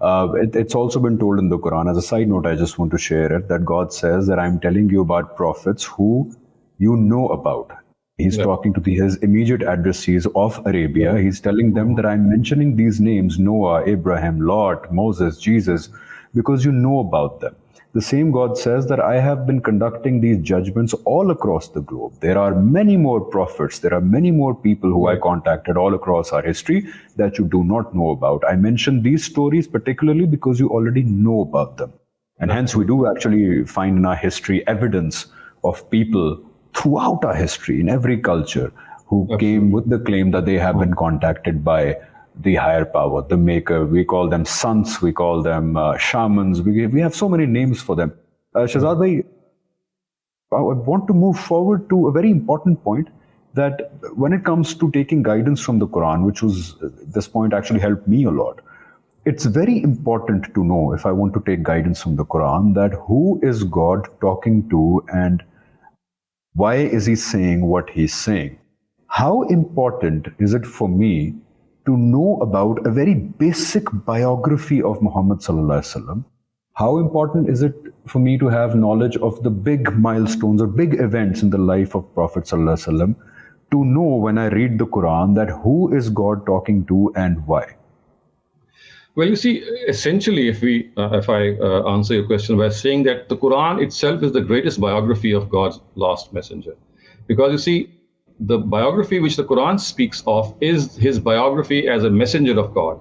It's also been told in the Quran. As a side note, I just want to share it, that God says that I'm telling you about prophets who you know about. He's talking to his immediate addressees of Arabia. He's telling them that I'm mentioning these names, Noah, Abraham, Lot, Moses, Jesus, because you know about them. The same God says that I have been conducting these judgments all across the globe. There are many more prophets. There are many more people who I contacted all across our history that you do not know about. I mention these stories particularly because you already know about them. And hence we do actually find in our history evidence of people throughout our history, in every culture, who came with the claim that they have been contacted by the higher power, the maker. We call them sants, we call them shamans. We have so many names for them. Shehzad Bhai, I want to move forward to a very important point, that when it comes to taking guidance from the Quran, which was, this point actually helped me a lot. It's very important to know, if I want to take guidance from the Quran, that who is God talking to and why is he saying what he's saying? How important is it for me to know about a very basic biography of Muhammad sallallahu alaihi wasallam? How important is it for me to have knowledge of the big milestones or big events in the life of Prophet sallallahu alaihi wasallam, to know when I read the Quran that who is God talking to and why? Well, you see, essentially, if I answer your question by saying that the Quran itself is the greatest biography of God's last messenger, because you see, the biography which the Quran speaks of is his biography as a messenger of God.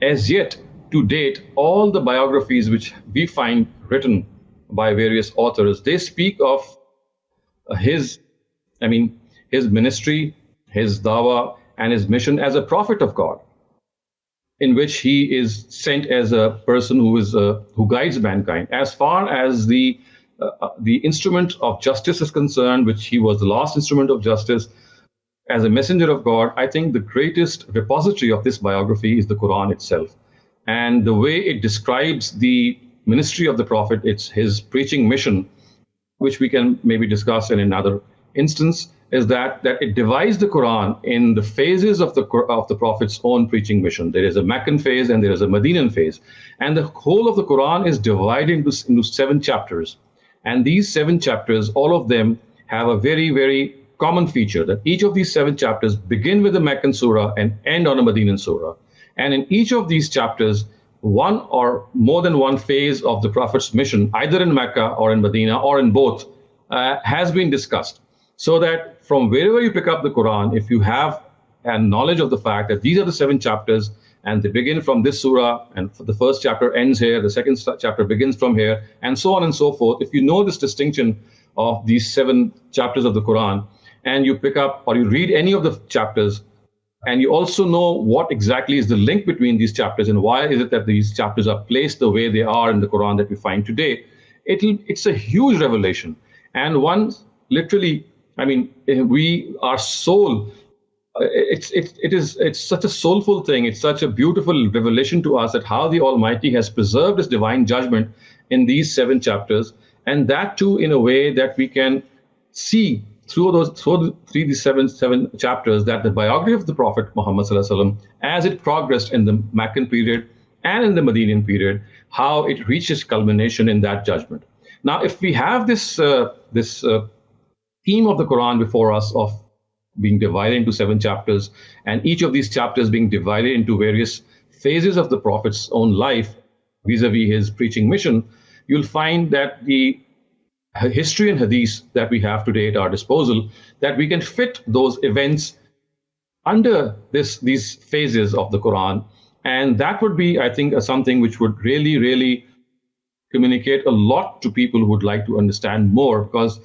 As yet, to date, all the biographies which we find written by various authors, they speak of his ministry, his dawah, and his mission as a prophet of God, in which he is sent as a person who guides mankind. As far as the instrument of justice is concerned, which he was the last instrument of justice as a messenger of God, I think the greatest repository of this biography is the Quran itself. And the way it describes the ministry of the Prophet, it's his preaching mission, which we can maybe discuss in another instance, is that it divides the Quran in the phases of the Prophet's own preaching mission. There is a Meccan phase and there is a Medinan phase. And the whole of the Quran is divided into 7 chapters. And these 7 chapters, all of them have a very, very common feature, that each of these 7 chapters begin with a Meccan surah and end on a Medinan surah. And in each of these chapters, one or more than one phase of the Prophet's mission, either in Mecca or in Medina or in both, has been discussed. So that from wherever you pick up the Quran, if you have a knowledge of the fact that these are the 7 chapters and they begin from this surah, and the first chapter ends here, the second chapter begins from here, and so on and so forth, if you know this distinction of these 7 chapters of the Quran, and you pick up or you read any of the chapters, and you also know what exactly is the link between these chapters and why is it that these chapters are placed the way they are in the Quran that we find today, it's a huge revelation. And one literally, our soul, it's such a soulful thing. It's such a beautiful revelation to us that how the Almighty has preserved his divine judgment in these 7 chapters, and that too in a way that we can see through these seven chapters that the biography of the Prophet Muhammad sallallahu alaihi wasallam, as it progressed in the Meccan period and in the Medinan period, how it reaches culmination in that judgment. Now, if we have this theme of the Quran before us of being divided into 7 chapters, and each of these chapters being divided into various phases of the Prophet's own life vis-a-vis his preaching mission, you'll find that the history and hadith that we have today at our disposal, that we can fit those events under these phases of the Quran. And that would be, I think, something which would really, really communicate a lot to people who would like to understand more, because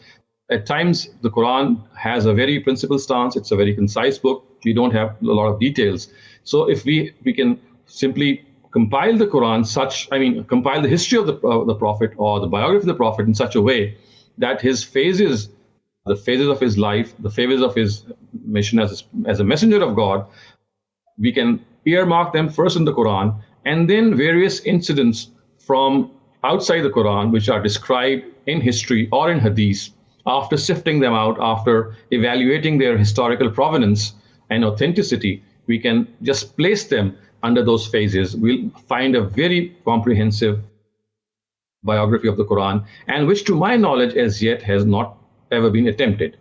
at times the Quran has a very principled stance. It's a very concise book. We don't have a lot of details. So if we can simply compile the Quran compile the history of the Prophet or the biography of the Prophet in such a way that his phases, the phases of his life, the phases of his mission as a messenger of God, we can earmark them first in the Quran, and then various incidents from outside the Quran, which are described in history or in hadith, after sifting them out, after evaluating their historical provenance and authenticity, we can just place them under those phases. We'll find a very comprehensive biography of the Quran, and which, to my knowledge, as yet has not ever been attempted.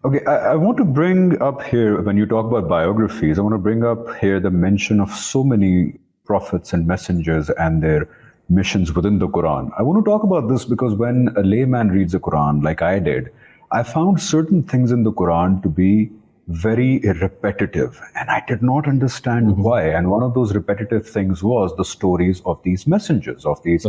Okay, I want to bring up here, when you talk about biographies, I want to bring up here the mention of so many prophets and messengers and their missions within the Quran. I want to talk about this because when a layman reads the Quran, like I did, I found certain things in the Quran to be very repetitive, and I did not understand why. And one of those repetitive things was the stories of these messengers, of these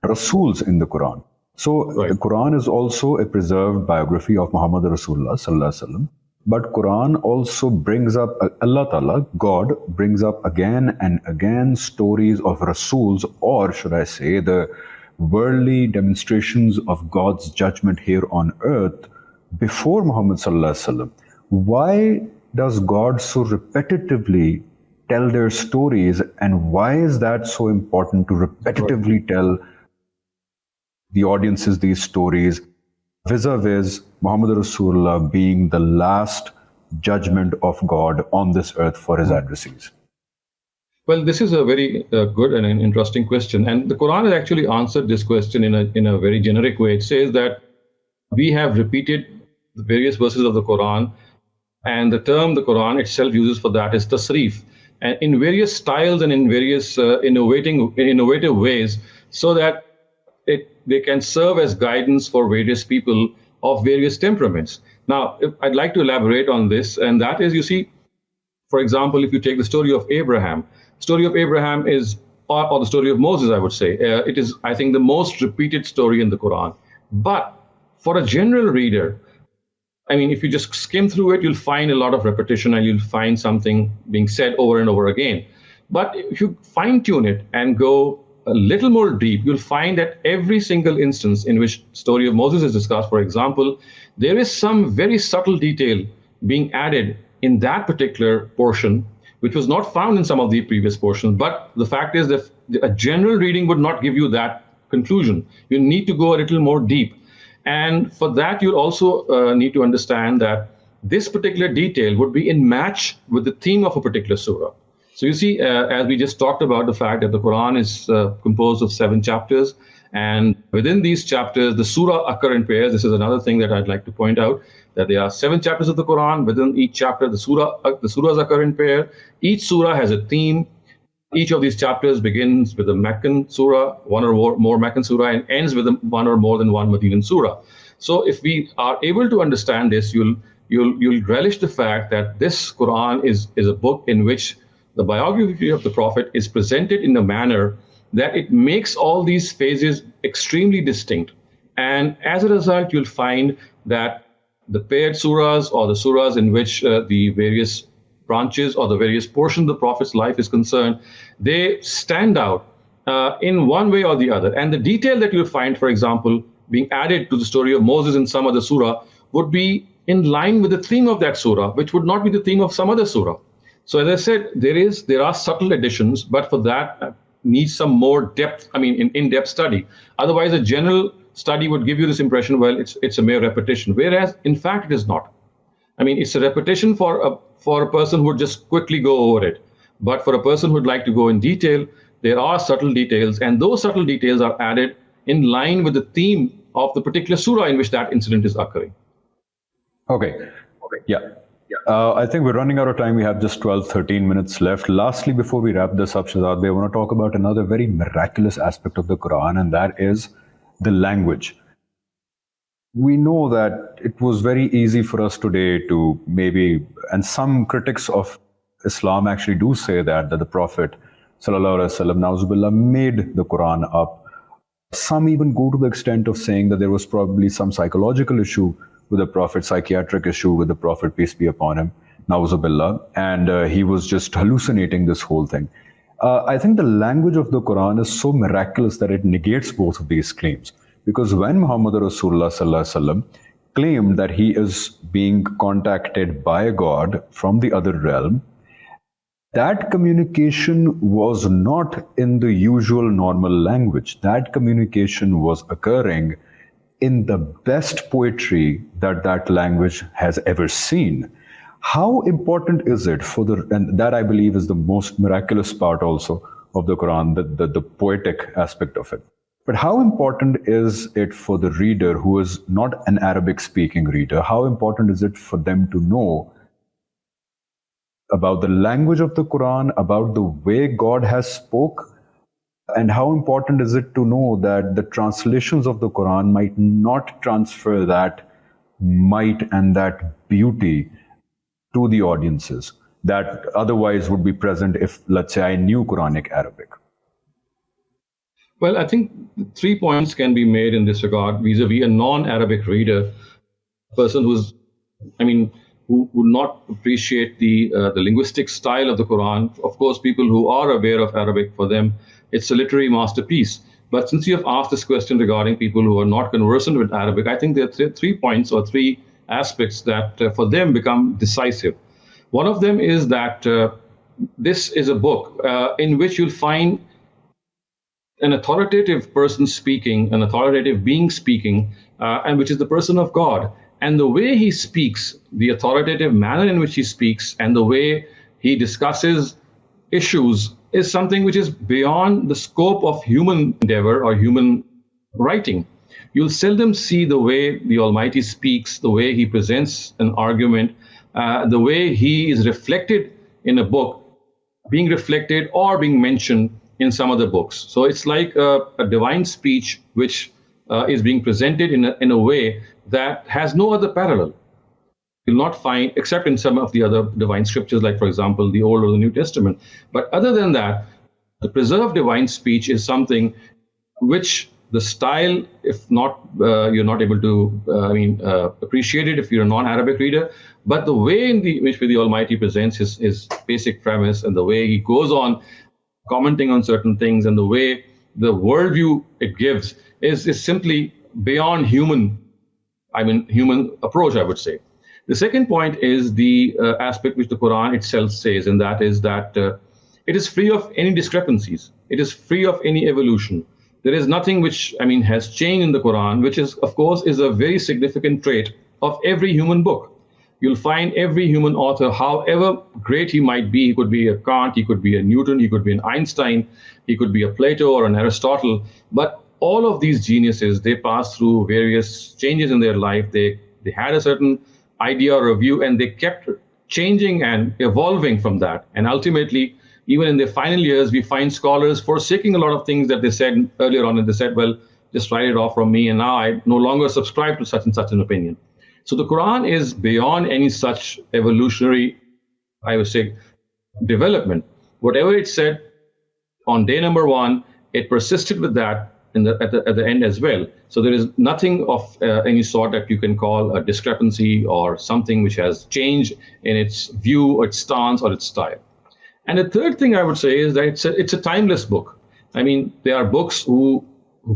Rasuls in the Quran. So the Quran is also a preserved biography of Muhammad Rasulullah Sallallahu Alaihi Wasallam. But Quran also brings up, Allah Ta'ala, God, brings up again and again stories of Rasuls, or should I say, the worldly demonstrations of God's judgment here on earth before Muhammad Sallallahu Alaihi Wasallam. Why does God so repetitively tell their stories, and why is that so important to repetitively tell the audiences these stories, vis-a-vis Muhammad Rasulullah being the last judgment of God on this earth for his adversaries? Well, this is a very good and an interesting question. And the Quran has actually answered this question in a very generic way. It says that we have repeated the various verses of the Quran, and the term the Quran itself uses for that is tasrif, and in various styles and in various innovative ways, so that they can serve as guidance for various people of various temperaments. Now, I'd like to elaborate on this, and that is, you see, for example, if you take the story of Abraham, is, or the story of Moses, I would say, it is, I think, the most repeated story in the Quran. But for a general reader, I mean, if you just skim through it, you'll find a lot of repetition and you'll find something being said over and over again. But if you fine tune it and go a little more deep, you'll find that every single instance in which story of Moses is discussed, for example, there is some very subtle detail being added in that particular portion, which was not found in some of the previous portions. But the fact is that a general reading would not give you that conclusion. You need to go a little more deep. And for that, you also need to understand that this particular detail would be in match with the theme of a particular surah. So you see, as we just talked about the fact that the Quran is composed of 7 chapters, and within these chapters, the surah occur in pairs. This is another thing that I'd like to point out, that there are 7 chapters of the Quran. Within each chapter, the surahs occur in pair. Each surah has a theme. Each of these chapters begins with a Meccan surah, one or more Meccan surah, and ends with one or more than one Medinan surah. So if we are able to understand this, you'll relish the fact that this Quran is a book in which the biography of the Prophet is presented in a manner that it makes all these phases extremely distinct. And as a result, you'll find that the paired surahs, or the surahs in which the various branches or the various portions of the Prophet's life is concerned, they stand out in one way or the other. And the detail that you'll find, for example, being added to the story of Moses in some other surah would be in line with the theme of that surah, which would not be the theme of some other surah. So as I said, there are subtle additions, but for that needs some more depth, in-depth study. Otherwise, a general study would give you this impression, well, it's a mere repetition, whereas in fact it is not. I mean, it's a repetition for a person who would just quickly go over it. But for a person who would like to go in detail, there are subtle details, and those subtle details are added in line with the theme of the particular surah in which that incident is occurring. Okay. Yeah. I think we're running out of time. We have just 12, 13 minutes left. Lastly, before we wrap this up, Shehzad, I want to talk about another very miraculous aspect of the Quran, and that is the language. we know that it was very easy for us today to maybe, and some critics of Islam actually do say that the Prophet sallallahu alaihi wasallam, na'uzubillah, made the Quran up. Some even go to the extent of saying that there was probably some psychological issue with the Prophet, psychiatric issue with the Prophet, peace be upon him, na'uzubillah, and he was just hallucinating this whole thing. I think the language of the Quran is so miraculous that it negates both of these claims. Because when Muhammad Rasulullah sallallahu alaihi wasallam claimed that he is being contacted by God from the other realm, that communication was not in the usual normal language. That communication was occurring in the best poetry that that language has ever seen. How important is it for and that I believe is the most miraculous part also of the Quran, the poetic aspect of it. But how important is it for the reader who is not an Arabic speaking reader? How important is it for them to know about the language of the Quran, about the way God has spoke? And how important is it to know that the translations of the Quran might not transfer that might and that beauty to the audiences that otherwise would be present if, let's say, I knew Quranic Arabic? Well, I think 3 points can be made in this regard vis-a-vis a non-Arabic reader, a person who's, who would not appreciate the linguistic style of the Quran. Of course, people who are aware of Arabic, for them, it's a literary masterpiece. But since you have asked this question regarding people who are not conversant with Arabic, I think there are 3 points or 3 aspects that for them become decisive. One of them is that this is a book in which you'll find an authoritative person speaking, an authoritative being speaking, and which is the person of God. And the way he speaks, the authoritative manner in which he speaks, and the way he discusses issues is something which is beyond the scope of human endeavor or human writing. You'll seldom see the way the Almighty speaks, the way he presents an argument, the way he is reflected in a book, being reflected or being mentioned in some other books. So it's like a divine speech which is being presented in a way that has no other parallel. You'll not find, except in some of the other divine scriptures, like, for example, the Old or the New Testament. But other than that, the preserved divine speech is something which the style, if not, you're not able to, appreciate it if you're a non-Arabic reader, but the way in which the Almighty presents his basic premise and the way he goes on commenting on certain things and the way the worldview it gives is simply beyond human approach, I would say. The second point is the aspect which the Quran itself says, and that is that it is free of any discrepancies. It is free of any evolution. There is nothing which, has changed in the Quran, which is, of course, is a very significant trait of every human book. You'll find every human author, however great he might be, he could be a Kant, he could be a Newton, he could be an Einstein, he could be a Plato or an Aristotle, but all of these geniuses, they passed through various changes in their life. They had a certain idea or a view, and they kept changing and evolving from that. And ultimately, even in their final years, we find scholars forsaking a lot of things that they said earlier on, and they said, well, just write it off from me, and now I no longer subscribe to such and such an opinion. So the Quran is beyond any such evolutionary, I would say, development. Whatever it said on day number 1, it persisted with that at the end as well. So there is nothing of any sort that you can call a discrepancy or something which has changed in its view or its stance or its style. And the third thing I would say is that it's a timeless book. There are books who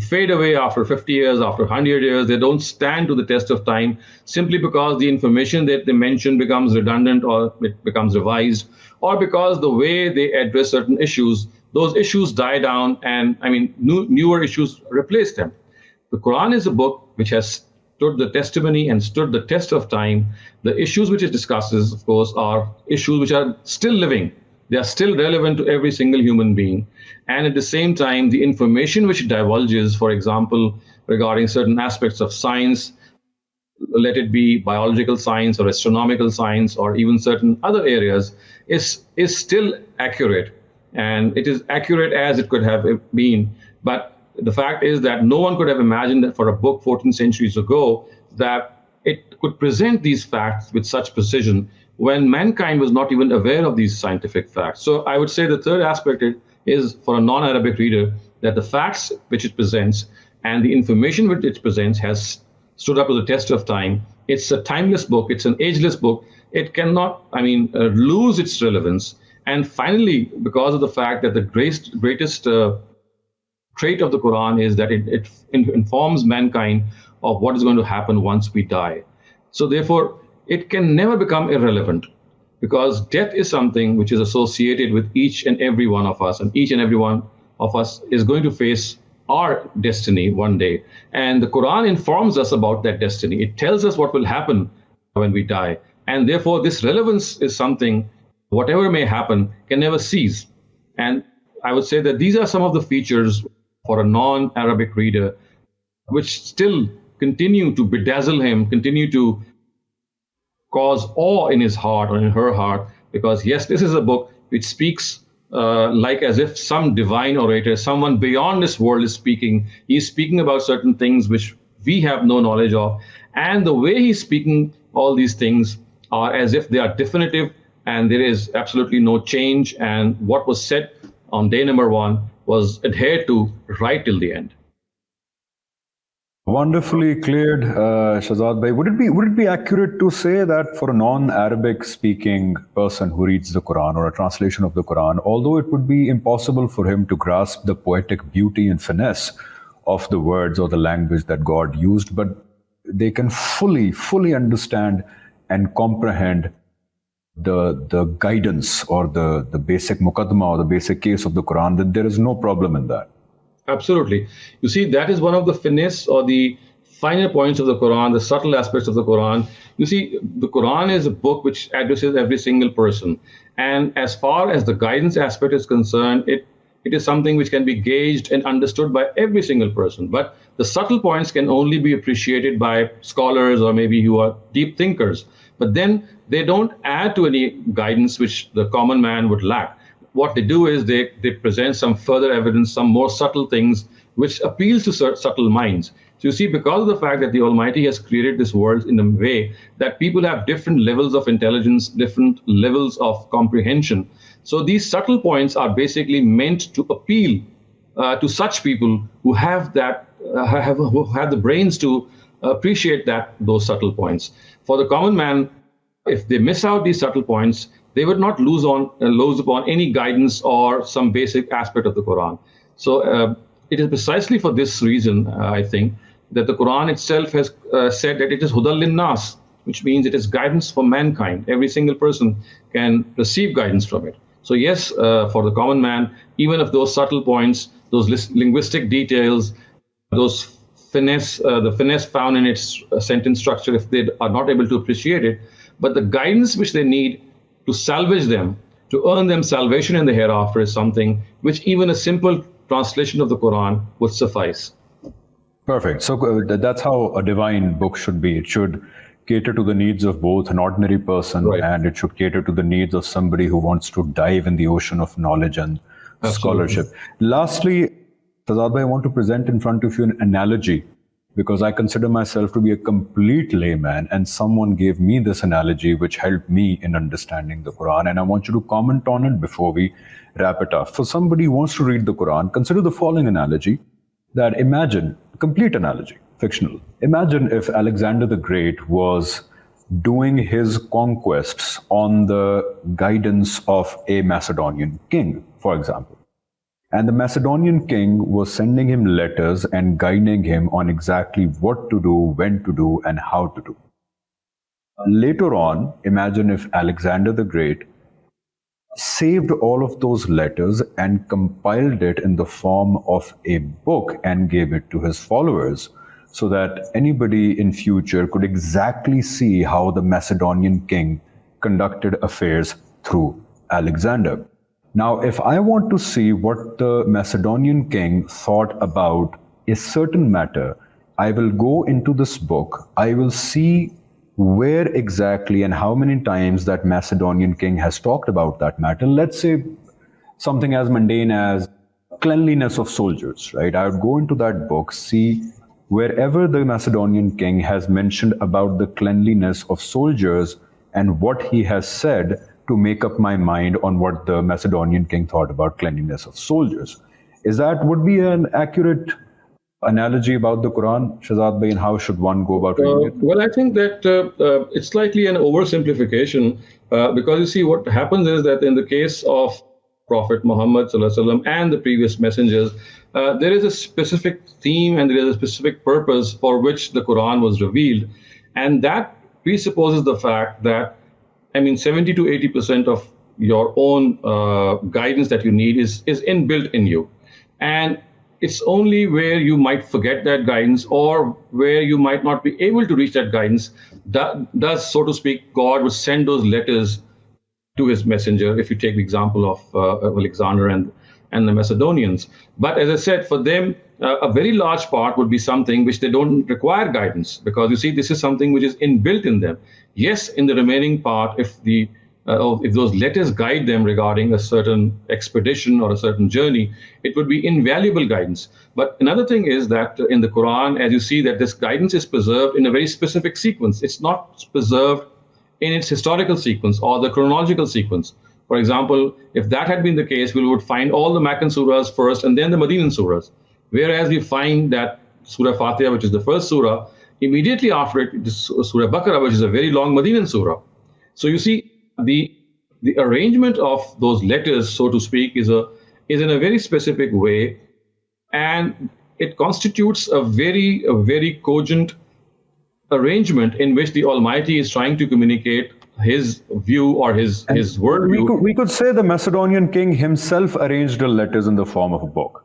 fade away after 50 years, after 100 years. They don't stand to the test of time simply because the information that they mention becomes redundant or it becomes revised, or because the way they address certain issues, those issues die down and newer issues replace them. The Quran is a book which has stood the testimony and stood the test of time. The issues which it discusses, of course, are issues which are still living. They are still relevant to every single human being. And at the same time, the information which it divulges, for example, regarding certain aspects of science, let it be biological science or astronomical science or even certain other areas, is still accurate. And it is accurate as it could have been. But the fact is that no one could have imagined that for a book 14 centuries ago that it could present these facts with such precision when mankind was not even aware of these scientific facts. So I would say the third aspect is for a non-Arabic reader that the facts which it presents and the information which it presents has stood up to the test of time. It's a timeless book. It's an ageless book. It cannot, lose its relevance. And finally, because of the fact that the greatest trait of the Quran is that it informs mankind of what is going to happen once we die. So therefore, it can never become irrelevant, because death is something which is associated with each and every one of us, and each and every one of us is going to face our destiny one day. And the Quran informs us about that destiny. It tells us what will happen when we die. And therefore, this relevance is something, whatever may happen, can never cease. And I would say that these are some of the features for a non-Arabic reader which still continue to bedazzle him, continue to cause awe in his heart or in her heart, because yes, this is a book which speaks like as if some divine orator, someone beyond this world is speaking. He's speaking about certain things which we have no knowledge of. And the way he's speaking all these things are as if they are definitive and there is absolutely no change. And what was said on day number one was adhered to right till the end. Wonderfully cleared, Shehzad Bhai. Would it be accurate to say that for a non-Arabic speaking person who reads the Quran or a translation of the Quran, although it would be impossible for him to grasp the poetic beauty and finesse of the words or the language that God used, but they can fully understand and comprehend the guidance or the basic muqaddamah or the basic case of the Quran, that there is no problem in that? Absolutely. You see, that is one of the finesse or the finer points of the Quran, the subtle aspects of the Quran. You see, the Quran is a book which addresses every single person. And as far as the guidance aspect is concerned, it is something which can be gauged and understood by every single person. But the subtle points can only be appreciated by scholars or maybe who are deep thinkers. But then they don't add to any guidance which the common man would lack. What they do is they present some further evidence, some more subtle things, which appeals to subtle minds. So you see, because of the fact that the Almighty has created this world in a way that people have different levels of intelligence, different levels of comprehension. So these subtle points are basically meant to appeal to such people who have that, who have the brains to appreciate those subtle points. For the common man, if they miss out these subtle points, they would not lose upon any guidance or some basic aspect of the Quran. So it is precisely for this reason, I think, that the Quran itself has said that it is hudal linnas, which means it is guidance for mankind. Every single person can receive guidance from it. So yes, for the common man, even if those subtle points, those linguistic details, those finesse, the finesse found in its sentence structure, if they are not able to appreciate it, but the guidance which they need to salvage them, to earn them salvation in the hereafter, is something which even a simple translation of the Quran would suffice. Perfect. So that's how a divine book should be. It should cater to the needs of both an ordinary person, right, and it should cater to the needs of somebody who wants to dive in the ocean of knowledge and scholarship. Lastly, Shehzad Bhai, I want to present in front of you an analogy, because I consider myself to be a complete layman, and someone gave me this analogy which helped me in understanding the Quran, and I want you to comment on it before we wrap it up. For somebody who wants to read the Quran, consider the following analogy, that imagine, complete analogy, fictional. Imagine if Alexander the Great was doing his conquests on the guidance of a Macedonian king, for example. And the Macedonian king was sending him letters and guiding him on exactly what to do, when to do, and how to do. Later on, imagine if Alexander the Great saved all of those letters and compiled it in the form of a book and gave it to his followers, so that anybody in future could exactly see how the Macedonian king conducted affairs through Alexander. Now, if I want to see what the Macedonian king thought about a certain matter, I will go into this book. I will see where exactly and how many times that Macedonian king has talked about that matter. Let's say something as mundane as cleanliness of soldiers, right? I would go into that book, see wherever the Macedonian king has mentioned about the cleanliness of soldiers and what he has said to make up my mind on what the Macedonian king thought about cleanliness of soldiers. Is that would be an accurate analogy about the Quran, Shehzad Bhai, and how should one go about reading it? Well, I think that it's slightly an oversimplification because you see, what happens is that in the case of Prophet Muhammad Sallallahu Alaihi Wasallam and the previous messengers, there is a specific theme and there is a specific purpose for which the Quran was revealed. And that presupposes the fact that, 70 to 80% of your own guidance that you need is inbuilt in you. And it's only where you might forget that guidance or where you might not be able to reach that guidance that does, so to speak, God would send those letters to his messenger, if you take the example of Alexander and the Macedonians. But as I said, for them, a very large part would be something which they don't require guidance, because you see, this is something which is inbuilt in them. Yes, in the remaining part, if those letters guide them regarding a certain expedition or a certain journey, it would be invaluable guidance. But another thing is that in the Quran, as you see, that this guidance is preserved in a very specific sequence. It's not preserved in its historical sequence or the chronological sequence. For example, if that had been the case, we would find all the Meccan surahs first and then the Medinan surahs. Whereas we find that Surah Fatiha, which is the first surah, immediately after it is Surah Baqarah, which is a very long Medinan surah. So you see, the arrangement of those letters, so to speak, is in a very specific way, and it constitutes a very cogent arrangement in which the Almighty is trying to communicate his view or his worldview. We could say the Macedonian king himself arranged the letters in the form of a book.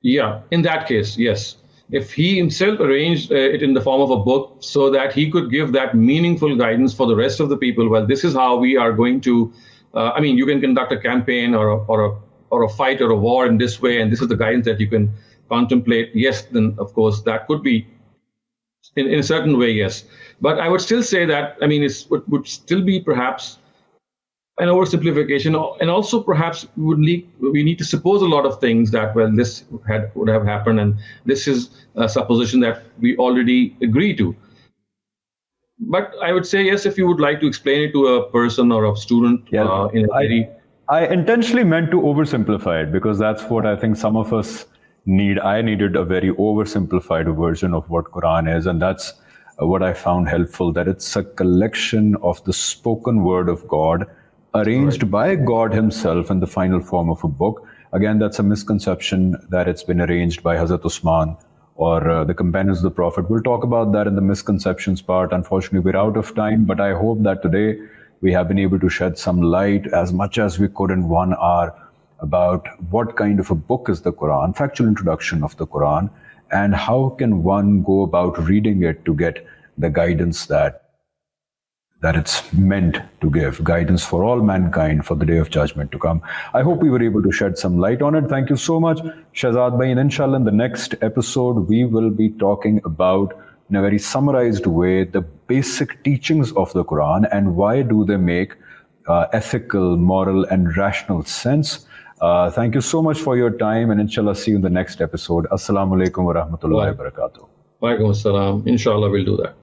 Yeah, in that case, yes. If he himself arranged it in the form of a book so that he could give that meaningful guidance for the rest of the people, well, this is how we are going to, you can conduct a campaign or a fight or a war in this way, and this is the guidance that you can contemplate. Yes, then of course that could be in a certain way, yes. But I would still say that, it would still be perhaps an oversimplification, and also perhaps we need to suppose a lot of things that, well, this would have happened, and this is a supposition that we already agree to. But I would say, yes, if you would like to explain it to a person or a student I intentionally meant to oversimplify it, because that's what I think some of us need. I needed a very oversimplified version of what Quran is, and that's what I found helpful, that it's a collection of the spoken word of God, arranged by God himself in the final form of a book. Again, that's a misconception that it's been arranged by Hazrat Usman or the companions of the Prophet. We'll talk about that in the misconceptions part. Unfortunately, we're out of time, but I hope that today we have been able to shed some light as much as we could in 1 hour about what kind of a book is the Quran, factual introduction of the Quran, and how can one go about reading it to get the guidance that it's meant to give, guidance for all mankind for the day of judgment to come. I hope we were able to shed some light on it. Thank you so much, Shehzad Bhai. And inshallah, in the next episode, we will be talking about, in a very summarized way, the basic teachings of the Quran and why do they make ethical, moral, and rational sense. Thank you so much for your time, and inshallah, see you in the next episode. Assalamu alaikum wa rahmatullahi wa barakatuh. Wa alaikum assalam. Inshallah, we'll do that.